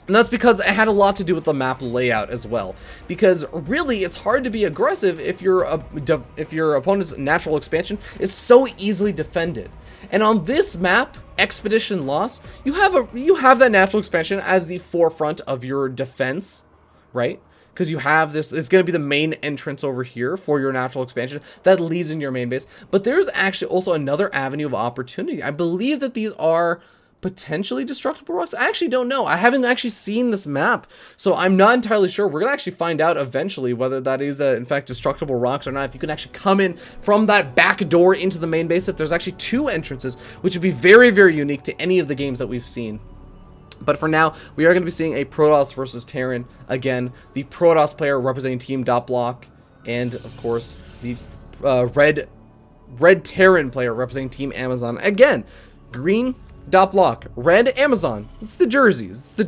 And that's because it had a lot to do with the map layout as well. Because really, it's hard to be aggressive if your opponent's natural expansion is so easily defended. And on this map, Expedition Lost, you have that natural expansion as the forefront of your defense, right? Because you have this, it's going to be the main entrance over here for your natural expansion that leads in your main base. But there's actually also another avenue of opportunity. I believe that these are potentially destructible rocks. I actually don't know. I haven't actually seen this map, so I'm not entirely sure. We're gonna actually find out eventually whether that is in fact destructible rocks or not. If you can actually come in from that back door into the main base, if there's actually two entrances, which would be very, very unique to any of the games that we've seen. But for now, we are going to be seeing a Protoss versus Terran. Again, the Protoss player representing Team DotBlock, and of course the red Terran player representing Team Amazon. Again, green DotBlock, red Amazon. It's the jerseys,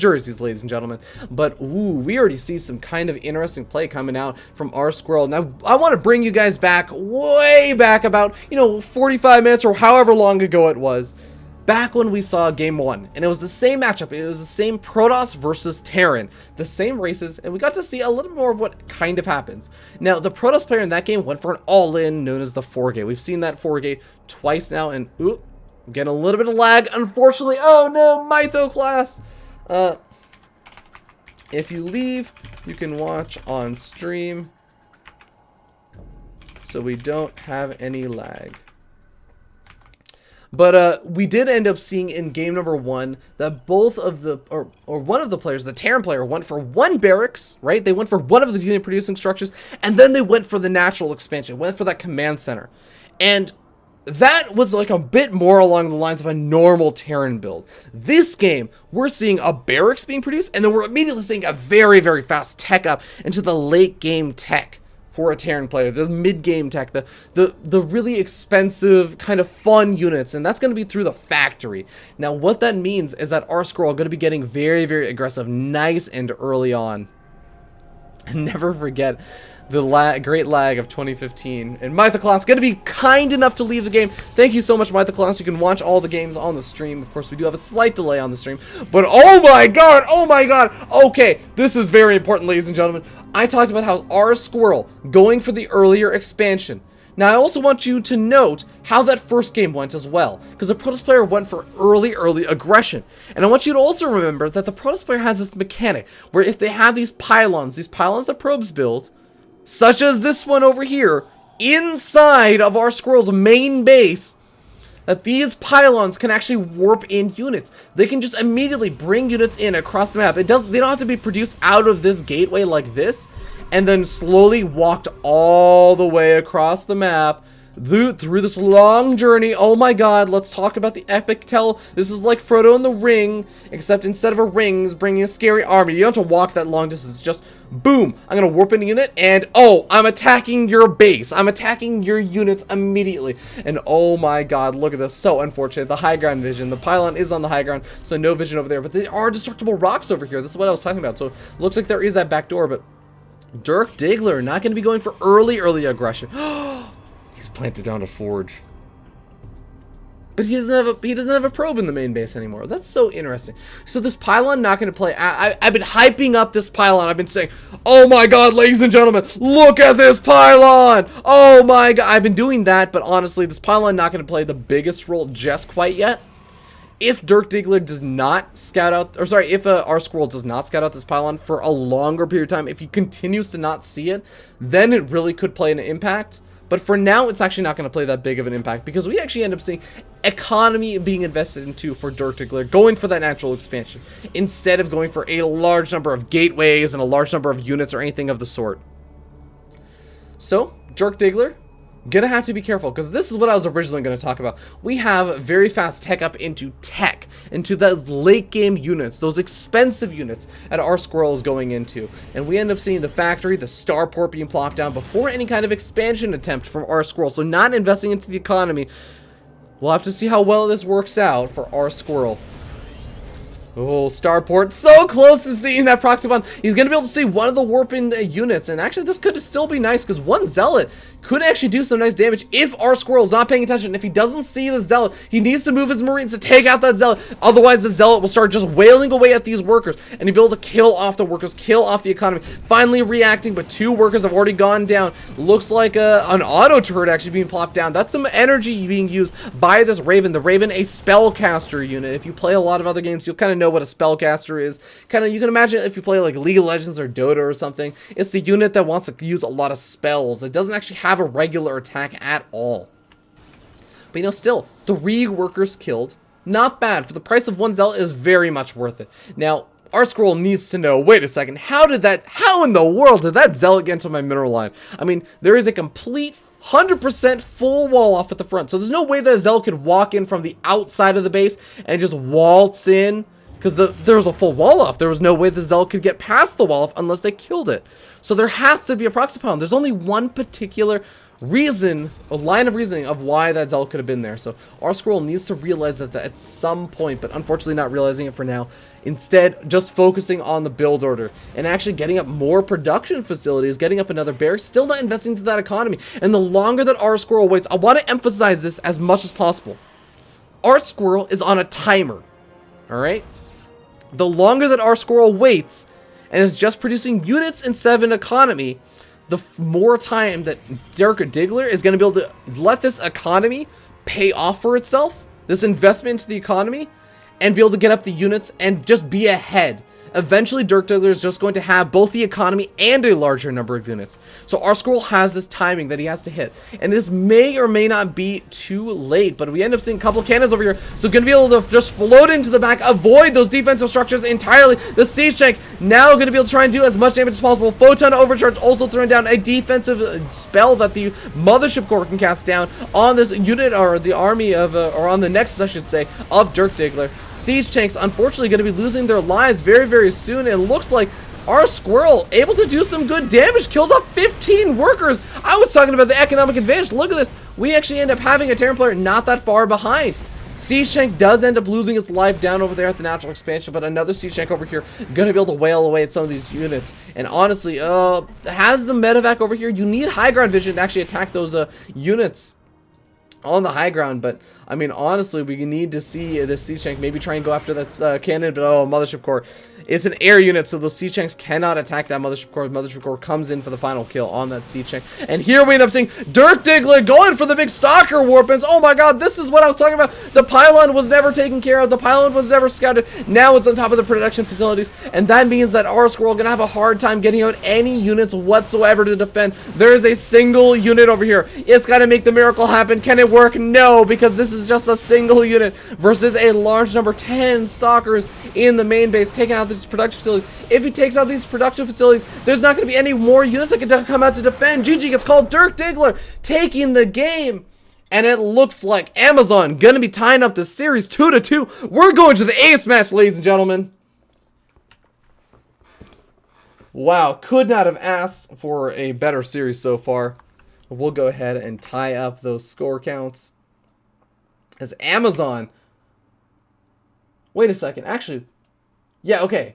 ladies and gentlemen. But ooh, we already see some kind of interesting play coming out from our squirrel. Now, I want to bring you guys back, way back, about 45 minutes or however long ago it was. Back when we saw game 1, and it was the same matchup. It was the same Protoss versus Terran, the same races, and we got to see a little more of what kind of happens. Now, the Protoss player in that game went for an all-in known as the 4-gate. We've seen that 4-gate twice now, and ooh, getting a little bit of lag, unfortunately. Oh no, Mytho class. If you leave, you can watch on stream, so we don't have any lag. But we did end up seeing in game number 1 that both of the, or one of the players, the Terran player, went for one barracks, right? They went for one of the unit producing structures, and then they went for the natural expansion, went for that command center. And that was like a bit more along the lines of a normal Terran build. This game, we're seeing a barracks being produced, and then we're immediately seeing a very, very fast tech up into the late game tech for a Terran player, the mid-game tech, the really expensive kind of fun units, and that's going to be through the factory. Now, what that means is that our squirrel are going to be getting very, very aggressive, nice and early on. And never forget the great lag of 2015. And Mythoclon's going to be kind enough to leave the game. Thank you so much, Mythoclon. You can watch all the games on the stream. Of course, we do have a slight delay on the stream. But oh my god, oh my god. Okay, this is very important, ladies and gentlemen. I talked about how our squirrel going for the earlier expansion. Now, I also want you to note how that first game went as well, because the Protoss player went for early aggression. And I want you to also remember that the Protoss player has this mechanic where if they have these pylons that probes build, such as this one over here, inside of our squirrel's main base, that these pylons can actually warp in units. They can just immediately bring units in across the map. They don't have to be produced out of this gateway like this, and then slowly walked all the way across the map through this long journey. Oh my god, let's talk about the epic tell. This is like Frodo in the Ring, except instead of a ring, is bringing a scary army. You don't have to walk that long distance. Just boom, I'm gonna warp in a unit, and oh, I'm attacking your base. I'm attacking your units immediately. And oh my god, look at this. So unfortunate. The high ground vision. The pylon is on the high ground, so no vision over there. But there are destructible rocks over here. This is what I was talking about. So looks like there is that back door, but Dirk Diggler not going to be going for early aggression. He's planted down a forge. But he doesn't have a probe in the main base anymore. That's so interesting. So this pylon not going to play. I've been hyping up this pylon. I've been saying, oh my god, ladies and gentlemen, look at this pylon. Oh my god. I've been doing that, but honestly, this pylon not going to play the biggest role just quite yet. If Dirk Diggler does not scout out, or sorry, if our squirrel does not scout out this pylon for a longer period of time, if he continues to not see it, then it really could play an impact. But for now, it's actually not going to play that big of an impact, because we actually end up seeing economy being invested into for Dirk Diggler, going for that natural expansion, instead of going for a large number of gateways and a large number of units or anything of the sort. So, Dirk Diggler, gonna have to be careful, because this is what I was originally going to talk about. We have very fast tech up into those late game units, those expensive units that our squirrel is going into, and we end up seeing the factory, the starport being plopped down before any kind of expansion attempt from our squirrel. So not investing into the economy. We'll have to see how well this works out for our squirrel. Oh, Starport, so close to seeing that proxy bomb. He's going to be able to see one of the warping units, and actually this could still be nice, because one Zealot could actually do some nice damage if our Squirrel's not paying attention. If he doesn't see the Zealot, he needs to move his Marines to take out that Zealot. Otherwise, the Zealot will start just wailing away at these workers, and he'll be able to kill off the workers, kill off the economy. Finally reacting, but 2 workers have already gone down. Looks like an auto turret actually being plopped down. That's some energy being used by this Raven. The Raven, a spellcaster unit. If you play a lot of other games, you'll kind of know what a spellcaster is. You can imagine if you play like League of Legends or Dota or something, it's the unit that wants to use a lot of spells. It doesn't actually have a regular attack at all. But still, 3 workers killed. Not bad. For the price of 1 Zealot, is very much worth it. Now, our Squirrel needs to know, wait a second, how in the world did that Zealot get into my mineral line? I mean, there is a complete 100% full wall off at the front. So there's no way that Zealot could walk in from the outside of the base and just waltz in. Because there was a full wall off. There was no way the Zealot could get past the wall off unless they killed it. So there has to be a proxy pylon. There's only one particular reason, a line of reasoning of why that Zealot could have been there. So our Squirrel needs to realize that at some point, but unfortunately not realizing it for now. Instead, just focusing on the build order and actually getting up more production facilities, getting up another barrack, still not investing into that economy. And the longer that our Squirrel waits, I want to emphasize this as much as possible. Our Squirrel is on a timer, all right? The longer that our Squirrel waits and is just producing units instead of an economy, the more time that Dirk Diggler is going to be able to let this economy pay off for itself, this investment into the economy, and be able to get up the units and just be ahead. Eventually, Dirk Diggler is just going to have both the economy and a larger number of units. So our Squirrel has this timing that he has to hit. And this may or may not be too late, but we end up seeing a couple of cannons over here. So going to be able to just float into the back, avoid those defensive structures entirely. The siege tank now going to be able to try and do as much damage as possible. Photon Overcharge also throwing down a defensive spell that the Mothership Corps can cast down on this unit, or the army of, or on the Nexus, I should say, of Dirk Diggler. Siege tanks, unfortunately, going to be losing their lives very soon. It looks like our Squirrel able to do some good damage, kills off 15 workers. I was talking about the economic advantage. Look at this. We actually end up having a Terran player not that far behind. Siege tank does end up losing its life down over there at the natural expansion, but another siege tank over here gonna be able to wail away at some of these units. And honestly, has the medevac over here. You need high ground vision to actually attack those units on the high ground, but I mean, honestly, we need to see this siege tank maybe try and go after that cannon, but Mothership Corps. It's an air unit, so those siege tanks cannot attack that Mothership Corps. Mothership Corps comes in for the final kill on that siege tank. And here we end up seeing Dirk Diggler going for the big Stalker warpins. Oh my god, this is what I was talking about. The pylon was never taken care of. The pylon was never scouted. Now it's on top of the production facilities, and that means that our Squirrel gonna have a hard time getting out any units whatsoever to defend. There is a single unit over here. It's gotta make the miracle happen. Can it work? No, because this is just a single unit versus a large number, 10 Stalkers in the main base, taking out these production facilities. If he takes out these production facilities, there's not going to be any more units that can come out to defend. GG gets called. Dirk Diggler taking the game. And it looks like Amazon going to be tying up this series 2-2. We're going to the ace match, ladies and gentlemen. Wow, could not have asked for a better series so far. We'll go ahead and tie up those score counts. As Amazon... Wait a second, actually... Yeah, okay.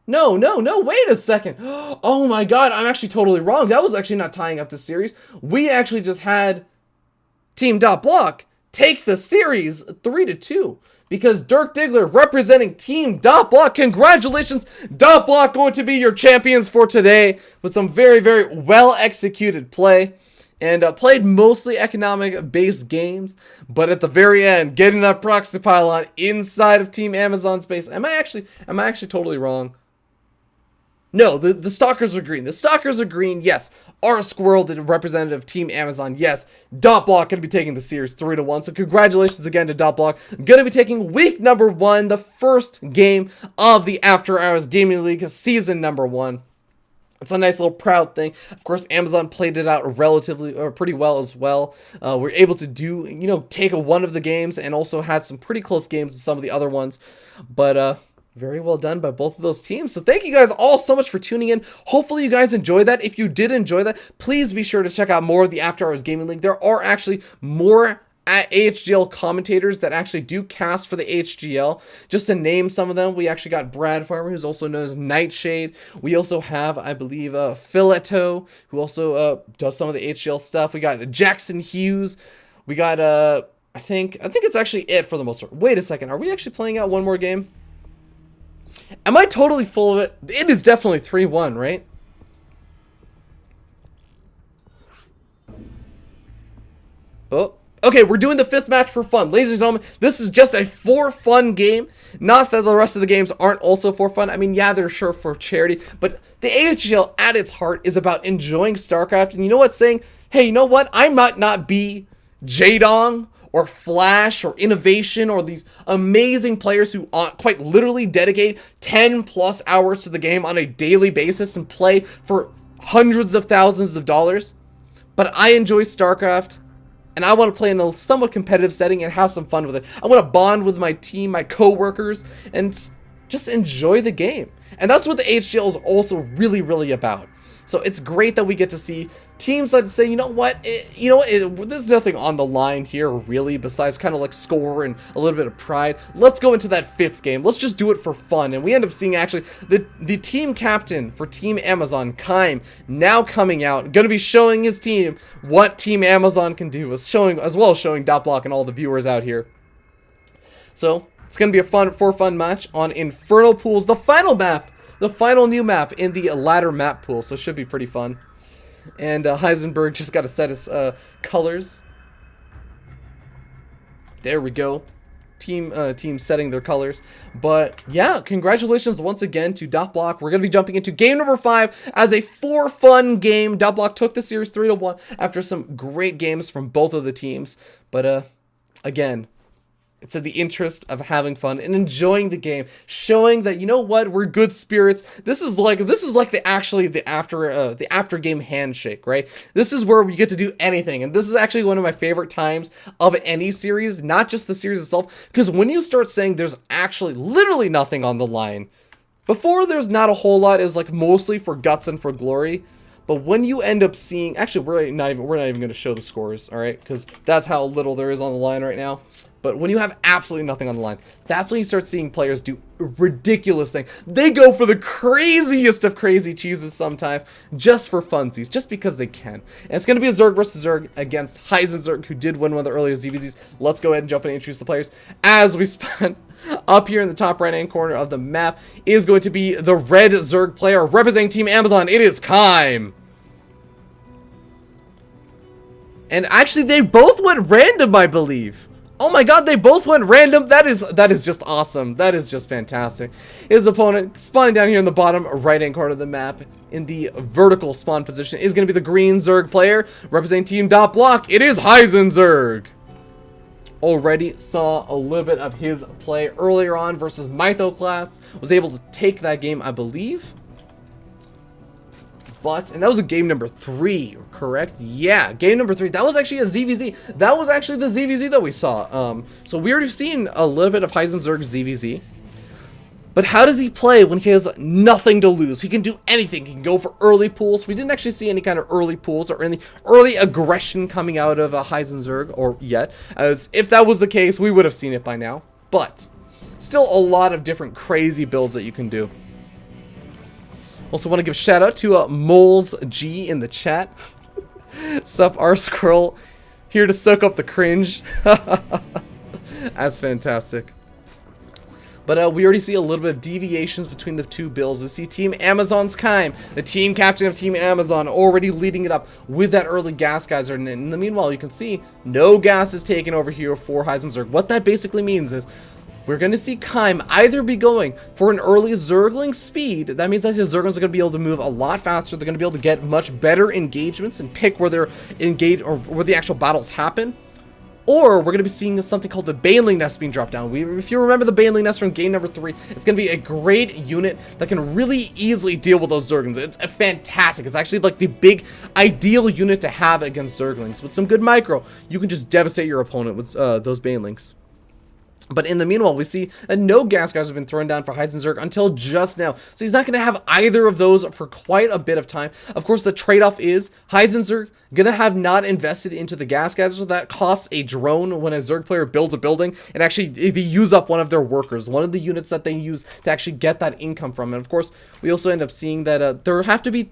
No, wait a second. Oh my god, I'm actually totally wrong. That was actually not tying up the series. We actually just had Team DotBlock take the series 3-2. Because Dirk Diggler representing Team DotBlock. Congratulations, DotBlock, going to be your champions for today with some very well executed play. And played mostly economic-based games, but at the very end, getting that proxy pylon inside of Team Amazon's base. Am I actually totally wrong? No, the Stalkers are green. The Stalkers are green, yes. Our Squirrel, the representative of Team Amazon, yes. DotBlock going to be taking the series 3-1, so congratulations again to DotBlock. Going to be taking week number 1, the first game of the After Hours Gaming League season number 1. It's a nice little proud thing. Of course, Amazon played it out relatively or pretty well as well. We're able to do, take one of the games and also had some pretty close games in some of the other ones. But very well done by both of those teams. So thank you guys all so much for tuning in. Hopefully you guys enjoyed that. If you did enjoy that, please be sure to check out more of the After Hours Gaming League. There are actually more AHGL commentators that actually do cast for the AHGL. Just to name some of them, we actually got Brad Farmer, who's also known as Nightshade. We also have, I believe, Fileto, who also does some of the AHGL stuff. We got Jackson Hughes. We got, I think it's actually it for the most part. Wait a second, are we actually playing out one more game? Am I totally full of it? It is definitely 3-1, right? Oh. Okay, we're doing the 5th match for fun. Ladies and gentlemen, this is just a for fun game. Not that the rest of the games aren't also for fun. I mean, yeah, they're sure for charity. But the AHGL at its heart is about enjoying StarCraft. And you know what? Saying, hey, you know what? I might not be Jaedong or Flash or Innovation or these amazing players who quite literally dedicate 10 plus hours to the game on a daily basis and play for hundreds of thousands of dollars. But I enjoy StarCraft. And I want to play in a somewhat competitive setting and have some fun with it. I want to bond with my team, my co-workers, and just enjoy the game. And that's what the AHGL is also really, really about. So it's great that we get to see teams that say, you know what, there's nothing on the line here really besides kind of like score and a little bit of pride. Let's go into that 5th game. Let's just do it for fun. And we end up seeing actually the team captain for Team Amazon, Kaim, now coming out, going to be showing his team what Team Amazon can do, as well as showing DotBlock and all the viewers out here. So it's going to be a fun match on Infernal Pools, the final map. The final new map in the ladder map pool, so it should be pretty fun. And Heisenberg just got to set his colors. There we go. Team setting their colors. But yeah, congratulations once again to DotBlock. We're going to be jumping into game number 5 as a for fun game. DotBlock took the series 3-1 after some great games from both of the teams. But again, it's in the interest of having fun and enjoying the game, showing that, you know what, we're good spirits. This is like the after game handshake, right? This is where we get to do anything, and this is actually one of my favorite times of any series, not just the series itself, because when you start saying there's actually literally nothing on the line. Before, there's not a whole lot. It was like mostly for guts and for glory. But when you end up seeing, actually, we're not even going to show the scores, all right? Because that's how little there is on the line right now. But when you have absolutely nothing on the line, that's when you start seeing players do ridiculous things. They go for the craziest of crazy chooses sometimes, just for funsies, just because they can. And it's going to be a Zerg versus Zerg against Heisenberg, who did win one of the earlier ZVZs. Let's go ahead and jump in and introduce the players. As we spun up here in the top right-hand corner of the map is going to be the red Zerg player representing Team Amazon. It is Kaim. And actually, they both went random, I believe. Oh my god, they both went random. That is just awesome. That is just fantastic. His opponent spawning down here in the bottom right-hand corner of the map in the vertical spawn position is going to be the green Zerg player representing Team DotBlock. It is Heisenberg. Already saw a little bit of his play earlier on versus Mytho class. Was able to take that game, I believe. And that was a game number 3, correct? Yeah, game number 3. That was actually a ZVZ. That was actually the ZVZ that we saw. So we already seen a little bit of Heisenberg's ZVZ. But how does he play when he has nothing to lose? He can do anything. He can go for early pools. We didn't actually see any kind of early pools or any early aggression coming out of Heisenberg or yet. As if that was the case, we would have seen it by now. But still a lot of different crazy builds that you can do. Also want to give a shout out to Moles G in the chat. Sup R Scroll, here to soak up the cringe. That's fantastic. But we already see a little bit of deviations between the two builds. We see Team Amazon's Kaim, the team captain of Team Amazon, already leading it up with that early gas geyser. And in the meanwhile, you can see no gas is taken over here for Heisenberg. What that basically means is we're going to see Kaim either be going for an early Zergling speed. That means that his Zerglings are going to be able to move a lot faster. They're going to be able to get much better engagements and pick where they're engaged or where the actual battles happen. Or we're going to be seeing something called the Baneling Nest being dropped down. If you remember the Baneling Nest from game number 3, it's going to be a great unit that can really easily deal with those Zerglings. It's fantastic. It's actually like the big ideal unit to have against Zerglings. With some good micro, you can just devastate your opponent with those Banelings. But in the meanwhile, we see that no gas guys have been thrown down for Heisenberg until just now. So he's not going to have either of those for quite a bit of time. Of course, the trade-off is Heisenberg going to have not invested into the gas guys, so that costs a drone when a Zerg player builds a building, and actually they use up one of their workers, one of the units that they use to actually get that income from. And of course, we also end up seeing that there have to be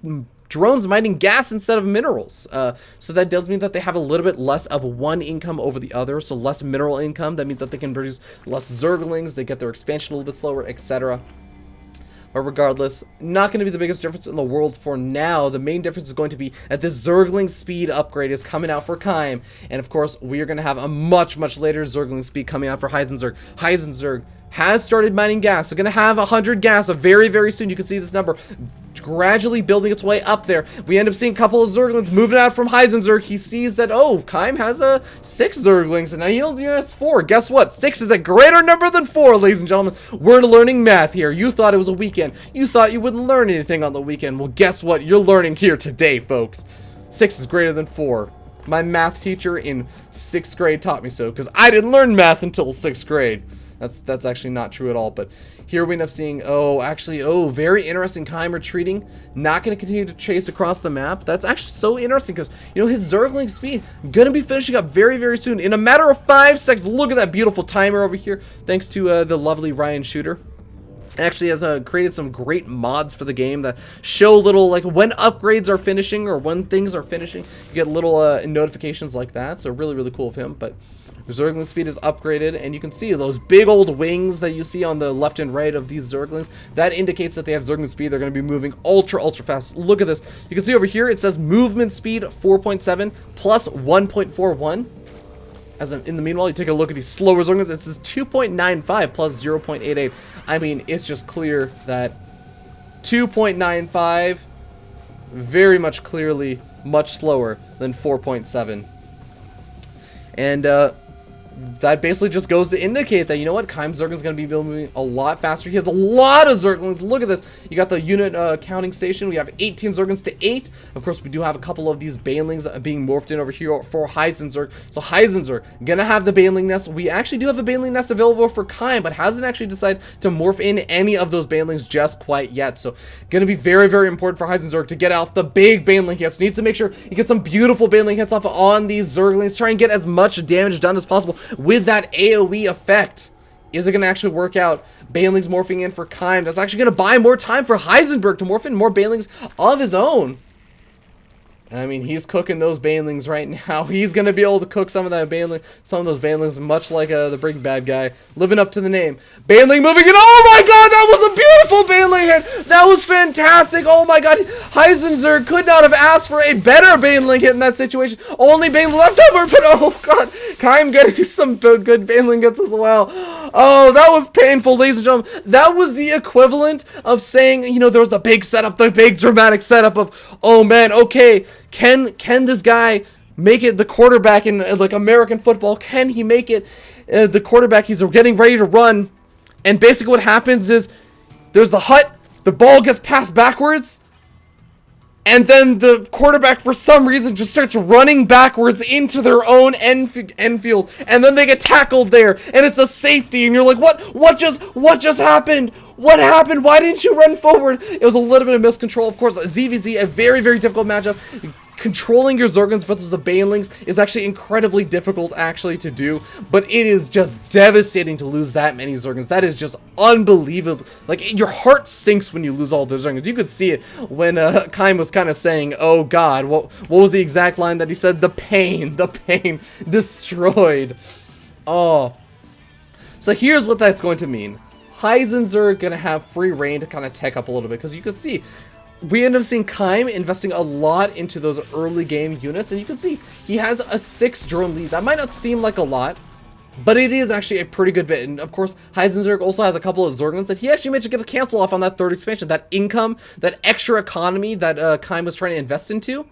drones mining gas instead of minerals. So that does mean that they have a little bit less of one income over the other, so less mineral income. That means that they can produce less Zerglings, they get their expansion a little bit slower, etc. But regardless, not going to be the biggest difference in the world for now. The main difference is going to be that this Zergling speed upgrade is coming out for Keim. And of course, we are going to have a much later Zergling speed coming out for Heisenberg. Heisenberg has started mining gas. So going to have 100 gas very soon. You can see this number gradually building its way up there. We end up seeing a couple of Zerglings moving out from Heisenberg. He sees that, oh, Keim has 6 Zerglings, and now he only has 4. Guess what? 6 is a greater number than 4, ladies and gentlemen. We're learning math here. You thought it was a weekend. You thought you wouldn't learn anything on the weekend. Well, guess what? You're learning here today, folks. 6 is greater than 4. My math teacher in 6th grade taught me so, because I didn't learn math until 6th grade. That's actually not true at all, but here we end up seeing, very interesting. Keim retreating, not going to continue to chase across the map. That's actually so interesting because, you know, his Zergling speed going to be finishing up very soon. In a matter of 5 seconds, look at that beautiful timer over here, thanks to the lovely Ryan Shooter. Actually has created some great mods for the game that show little, like, when upgrades are finishing or when things are finishing. You get little notifications like that, so really cool of him. But the Zergling speed is upgraded, and you can see those big old wings that you see on the left and right of these Zerglings. That indicates that they have Zergling speed. They're going to be moving ultra fast. Look at this. You can see over here it says movement speed 4.7 plus 1.41. As in the meanwhile, you take a look at these slower Zerglings. It says 2.95 plus 0.88. I mean, it's just clear that 2.95 very much clearly much slower than 4.7. And that basically just goes to indicate that, you know what, Keim Zerglings is going to be moving a lot faster. He has a lot of Zerglings. Look at this. You got the unit counting station. We have 18 Zerglings to 8. Of course, we do have a couple of these Banelings being morphed in over here for Heisenberg. So Heisenberg gonna have the Baneling nest. We actually do have a Baneling nest available for Keim, but hasn't actually decided to morph in any of those Banelings just quite yet. So gonna be very important for Heisenberg to get out the big Baneling hits. Needs to make sure he gets some beautiful Baneling hits off on these Zerglings. Try and get as much damage done as possible with that AoE effect. Is it going to actually work out? Banelings morphing in for Keim. That's actually going to buy more time for Heisenberg to morph in more Banelings of his own. I mean, he's cooking those Banelings right now. He's going to be able to cook some of those Banelings, much like the Breaking Bad guy, living up to the name. Baneling moving in. Oh my god, that was a beautiful Baneling hit. That was fantastic. Oh my god, Heisenberg could not have asked for a better Baneling hit in that situation. Only Baneling left over, but oh god, Keim getting some good Baneling hits as well. Oh, that was painful, ladies and gentlemen. That was the equivalent of saying, you know, there was the big setup, the big dramatic setup of, oh man, okay, can this guy make it the quarterback in like American football? Can he make it the quarterback? He's getting ready to run, and basically what happens is there's the hut, the ball gets passed backwards, and then the quarterback for some reason just starts running backwards into their own end field, and then they get tackled there, and it's a safety, and you're like, what just happened? What happened? Why didn't you run forward? It was a little bit of miscontrol. Of course, ZVZ, a very difficult matchup. Controlling your Zerglings versus the Banelings is actually incredibly difficult actually to do, but it is just devastating to lose that many Zerglings. That is just unbelievable. Like, your heart sinks when you lose all those Zerglings. You could see it when Keim was kind of saying, oh god, what was the exact line that he said? The pain, destroyed. Oh. So here's what that's going to mean. Heisenberg gonna have free reign to kind of tech up a little bit, because you can see we end up seeing Keim investing a lot into those early game units, and you can see he has a 6 drone lead. That might not seem like a lot, but it is actually a pretty good bit. And of course, Heisenberg also has a couple of Zerglings that he actually managed to get the cancel off on that 3rd expansion. That income, that extra economy that Keim was trying to invest into,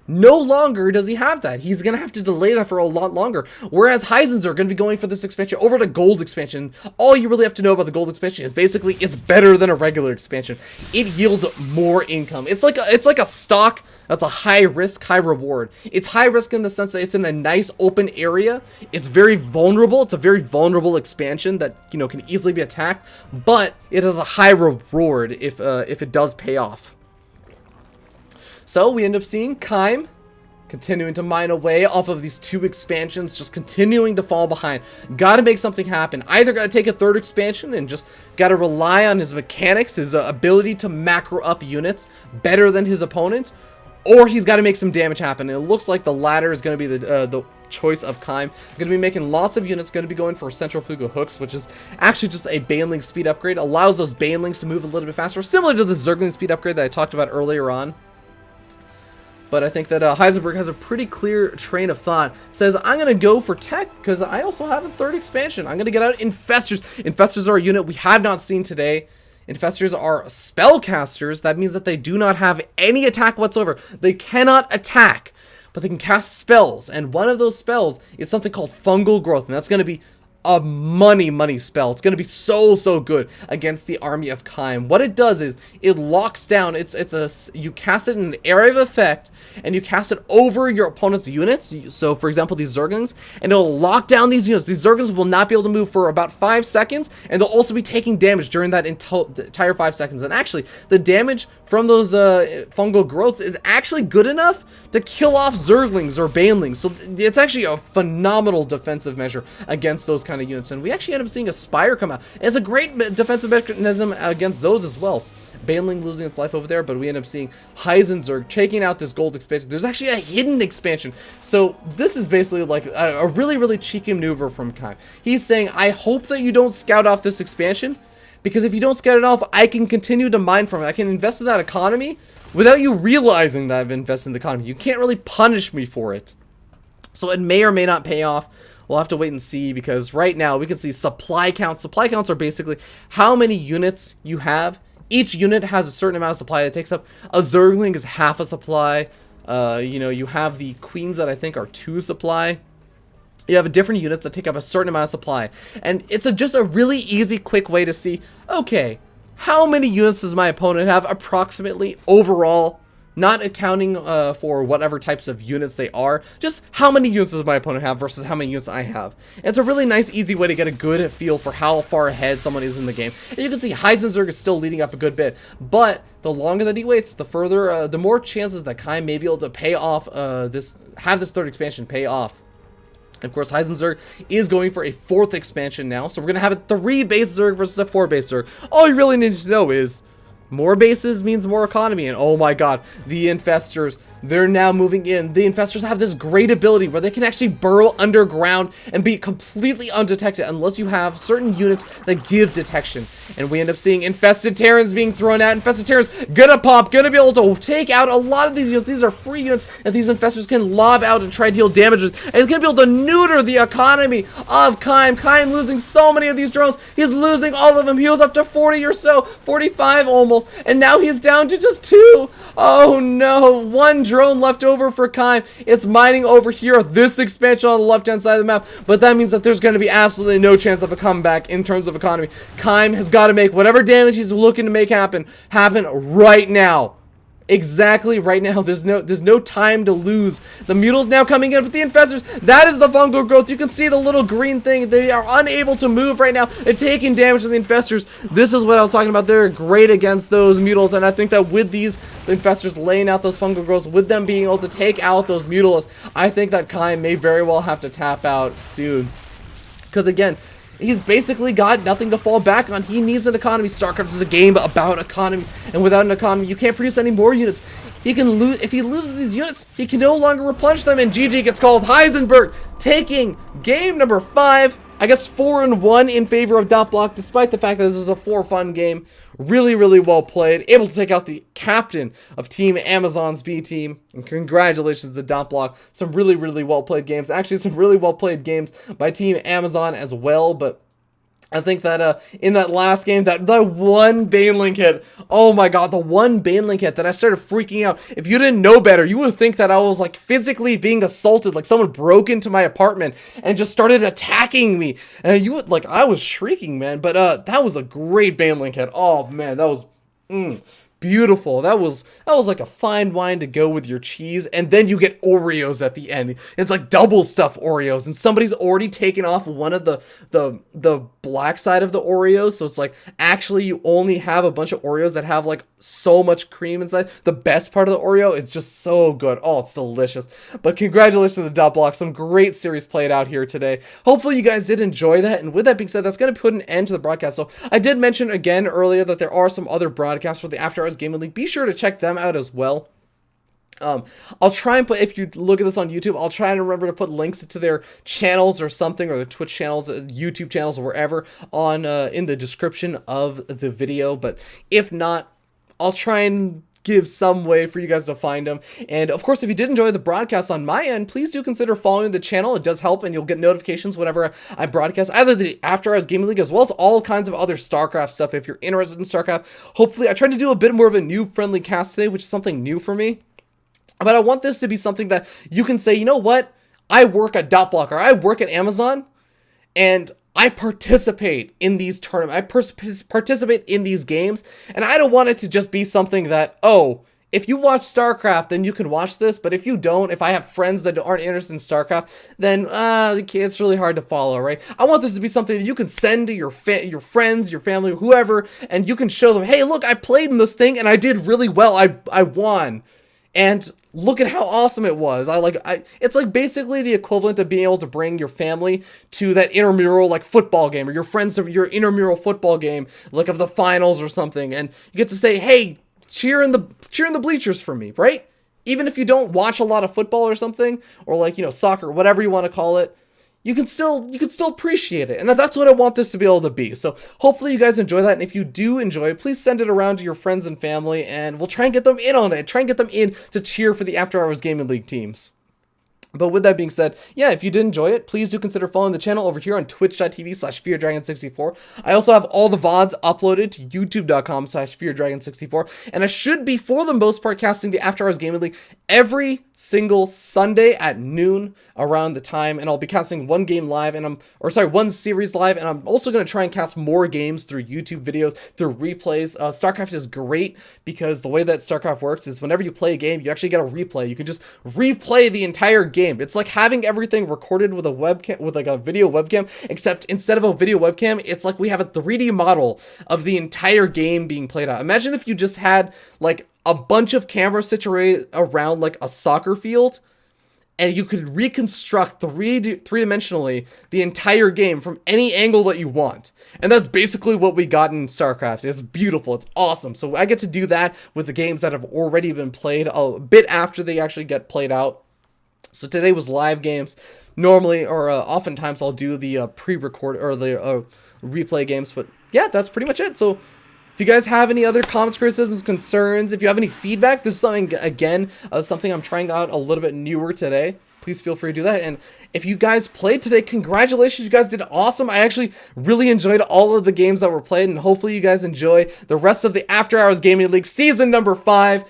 No longer does he have that. He's going to have to delay that for a lot longer. Whereas Heisenberg are going to be going for this expansion over to gold expansion. All you really have to know about the gold expansion is basically it's better than a regular expansion. It yields more income. It's like a stock that's a high risk, high reward. It's high risk in the sense that it's in a nice open area. It's very vulnerable. It's a very vulnerable expansion that, you know, can easily be attacked, but it has a high reward if it does pay off. So we end up seeing Keim continuing to mine away off of these 2 expansions, just continuing to fall behind. Gotta make something happen. Either gotta take a 3rd expansion and just gotta rely on his mechanics, his ability to macro up units better than his opponent, or he's gotta make some damage happen. And it looks like the latter is gonna be the choice of Keim. Gonna be making lots of units, gonna be going for centrifugal hooks, which is actually just a Baneling speed upgrade. Allows those Banelings to move a little bit faster, similar to the Zergling speed upgrade that I talked about earlier on. But I think that Heisenberg has a pretty clear train of thought. Says, I'm going to go for tech because I also have a 3rd expansion. I'm going to get out Infestors. Infestors are a unit we have not seen today. Infestors are spellcasters. That means that they do not have any attack whatsoever. They cannot attack, but they can cast spells. And one of those spells is something called Fungal Growth. And that's going to be a money spell. It's going to be so good against the army of Keim. What it does is it locks down. You cast it in an area of effect, and you cast it over your opponent's units. So for example, these Zerglings, and it'll lock down these units. These Zerglings will not be able to move for about 5 seconds, and they'll also be taking damage during that entire 5 seconds. And actually, the damage from those fungal growths is actually good enough to kill off Zerglings or Banelings. So it's actually a phenomenal defensive measure against those kind of units. And we actually end up seeing a Spire come out. And it's a great defensive mechanism against those as well. Baneling losing its life over there, but we end up seeing Heisenberg taking out this gold expansion. There's actually a hidden expansion. So this is basically like a really cheeky maneuver from Keim. He's saying, I hope that you don't scout off this expansion, because if you don't scout it off, I can continue to mine from it. I can invest in that economy without you realizing that I've invested in the economy. You can't really punish me for it. So it may or may not pay off. We'll have to wait and see, because right now we can see supply counts. Supply counts are basically how many units you have. Each unit has a certain amount of supply it takes up. A Zergling is half a supply. You know, you have the queens that I think are 2 supply. You have different units that take up a certain amount of supply. And it's just a really easy, quick way to see, okay, how many units does my opponent have approximately overall? Not accounting for whatever types of units they are, just how many units does my opponent have versus how many units I have. And it's a really nice, easy way to get a good feel for how far ahead someone is in the game. And you can see Heisenberg is still leading up a good bit, but the longer that he waits, the further, the more chances that Keim may be able to pay off have this 3rd expansion pay off. Of course, Heisenberg is going for a 4th expansion now, so we're going to have a 3 base Zerg versus a 4 base Zerg. All you really need to know is more bases means more economy, and oh my god, the Infestors, they're now moving in. The Infestors have this great ability where they can actually burrow underground and be completely undetected unless you have certain units that give detection. And we end up seeing Infested Terrans being thrown out. Infested Terrans gonna pop, gonna be able to take out a lot of these units. These are free units that these Infestors can lob out and try to deal damage with. And he's gonna be able to neuter the economy of Keim. Keim losing so many of these drones. He's losing all of them. He was up to 40 or so, 45 almost, and now he's down to just 2. Oh no, 1 drone left over for Keim. It's mining over here, this expansion on the left-hand side of the map, but that means that there's going to be absolutely no chance of a comeback in terms of economy. Keim has got to make whatever damage he's looking to make happen right now. Exactly right now. There's no time to lose. The Mutals now coming in with the Infestors. That is the fungal growth. You can see the little green thing. They are unable to move right now. They're taking damage to the Infestors. This is what I was talking about. They're great against those Mutals, and I think that with these Infestors laying out those fungal growths, with them being able to take out those Mutals, I think that Keim may very well have to tap out soon. Because again, he's basically got nothing to fall back on. He needs an economy. StarCraft is a game about economy, and without an economy, you can't produce any more units. He can lose. If he loses these units, he can no longer replenish them, and GG gets called. Heisenberg taking game number 5. I guess 4-1 in favor of DotBlock, despite the fact that this is a 4-fun game. Really well played. Able to take out the captain of Team Amazon's B team. And congratulations to DotBlock. Some really well played games. Actually, some really well played games by Team Amazon as well, but I think that in that last game, that the one Banelink hit, oh my god, the one Banelink hit that I started freaking out. If you didn't know better, you would think that I was like physically being assaulted, like someone broke into my apartment and just started attacking me. And you would, like, I was shrieking, man. But that was a great Banelink hit. Oh man, that was beautiful. That was like a fine wine to go with your cheese, and then you get Oreos at the end. It's like double stuffed Oreos, and somebody's already taken off one of the black side of the Oreos, so it's like actually you only have a bunch of Oreos that have like so much cream inside. The best part of the Oreo, it's just so good. Oh, it's delicious. But congratulations to DotBlock. Some great series played out here today. Hopefully you guys did enjoy that, and with that being said, that's going to put an end to the broadcast. So I did mention again earlier that there are some other broadcasts for the After Hours Gaming League. Be sure to check them out as well. I'll try and put, if you look at this on YouTube, I'll try and remember to put links to their channels or something, or their Twitch channels, YouTube channels, or wherever on in the description of the video. But if not, I'll try and give some way for you guys to find them. And of course, if you did enjoy the broadcast on my end, please do consider following the channel. It does help, and you'll get notifications whenever I broadcast either the After Hours Gaming League as well as all kinds of other StarCraft stuff if you're interested in StarCraft. Hopefully, I tried to do a bit more of a new friendly cast today, which is something new for me. But I want this to be something that you can say, you know what? I work at DotBlock, or I work at Amazon, and I participate in these tournaments. I participate in these games, and I don't want it to just be something that, oh, if you watch StarCraft, then you can watch this, but if you don't, if I have friends that aren't interested in StarCraft, then it's really hard to follow, right? I want this to be something that you can send to your friends, your family, whoever, and you can show them, hey, look, I played in this thing, and I did really well. I won. And look at how awesome it was. It's like basically the equivalent of being able to bring your family to that intramural like football game, or your friends to your intramural football game, like of the finals or something, and you get to say, "Hey, cheer in the bleachers for me," right? Even if you don't watch a lot of football or something, or like, you know, soccer, whatever you want to call it, you can still appreciate it. And that's what I want this to be able to be. So hopefully you guys enjoy that. And if you do enjoy it, please send it around to your friends and family, and we'll try and get them in on it. Try and get them in to cheer for the After Hours Gaming League teams. But with that being said, yeah, if you did enjoy it, please do consider following the channel over here on twitch.tv/FearDragon64. I also have all the VODs uploaded to youtube.com/FearDragon64. And I should be, for the most part, casting the After Hours Gaming League every single Sunday at noon around the time. And I'll be casting one series live. And I'm also going to try and cast more games through YouTube videos, through replays. StarCraft is great because the way that StarCraft works is whenever you play a game, you actually get a replay. You can just replay the entire game. It's like having everything recorded with a webcam, with like a video webcam, except instead of a video webcam, it's like we have a 3D model of the entire game being played out. Imagine if you just had like a bunch of cameras situated around like a soccer field, and you could reconstruct three-dimensionally the entire game from any angle that you want. And that's basically what we got in StarCraft. It's beautiful. It's awesome. So I get to do that with the games that have already been played a bit after they actually get played out. So today was live games. Normally, or oftentimes, I'll do the pre-record or the replay games. But yeah, that's pretty much it. So if you guys have any other comments, criticisms, concerns, if you have any feedback, this is something, again, something I'm trying out a little bit newer today. Please feel free to do that. And if you guys played today, congratulations. You guys did awesome. I actually really enjoyed all of the games that were played. And hopefully you guys enjoy the rest of the After Hours Gaming League Season number 5.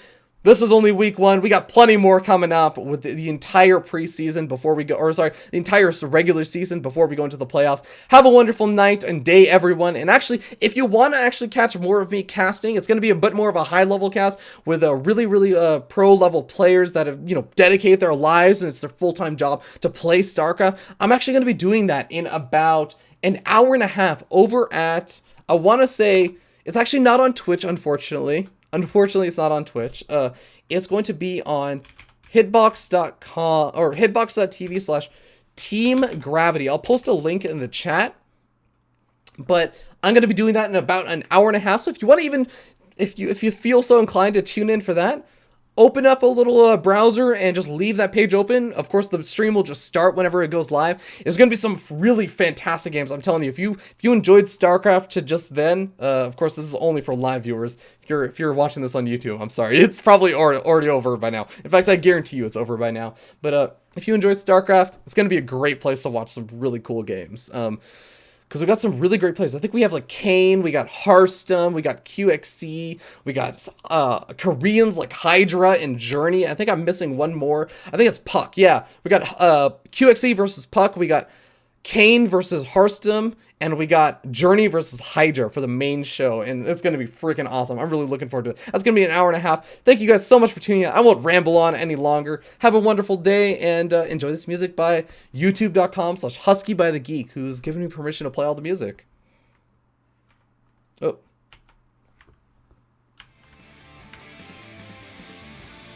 This is only week 1. We got plenty more coming up with the entire preseason before we go, or sorry, the entire regular season before we go into the playoffs. Have a wonderful night and day, everyone. And actually, if you want to actually catch more of me casting, it's going to be a bit more of a high-level cast with a really pro-level players that have, you know, dedicated their lives, and it's their full-time job to play StarCraft. I'm actually going to be doing that in about an hour and a half over at, I want to say, it's actually not on Twitch, unfortunately. Unfortunately, it's not on Twitch. It's going to be on hitbox.com or hitbox.tv/Team Gravity. I'll post a link in the chat, but I'm going to be doing that in about an hour and a half. So if you want to even, if you feel so inclined to tune in for that, open up a little browser and just leave that page open. Of course, the stream will just start whenever it goes live. There's going to be some really fantastic games. I'm telling you, if you enjoyed StarCraft to just then, of course, this is only for live viewers. If you're watching this on YouTube, I'm sorry. It's probably already over by now. In fact, I guarantee you it's over by now. But if you enjoyed StarCraft, it's going to be a great place to watch some really cool games. because we got some really great players. I think we have like Kane, we got Hearthstone, we got QXC, we got Koreans like Hydra and Journey. I think I'm missing one more. I think it's Puck. Yeah, we got QXC versus Puck. We got Kane versus Hearthstone, and we got Journey versus Hydra for the main show, and it's going to be freaking awesome. I'm really looking forward to it. That's going to be an hour and a half. Thank you guys so much for tuning in. I won't ramble on any longer. Have a wonderful day, and enjoy this music by youtube.com/huskybythegeek, who's given me permission to play all the music. Oh.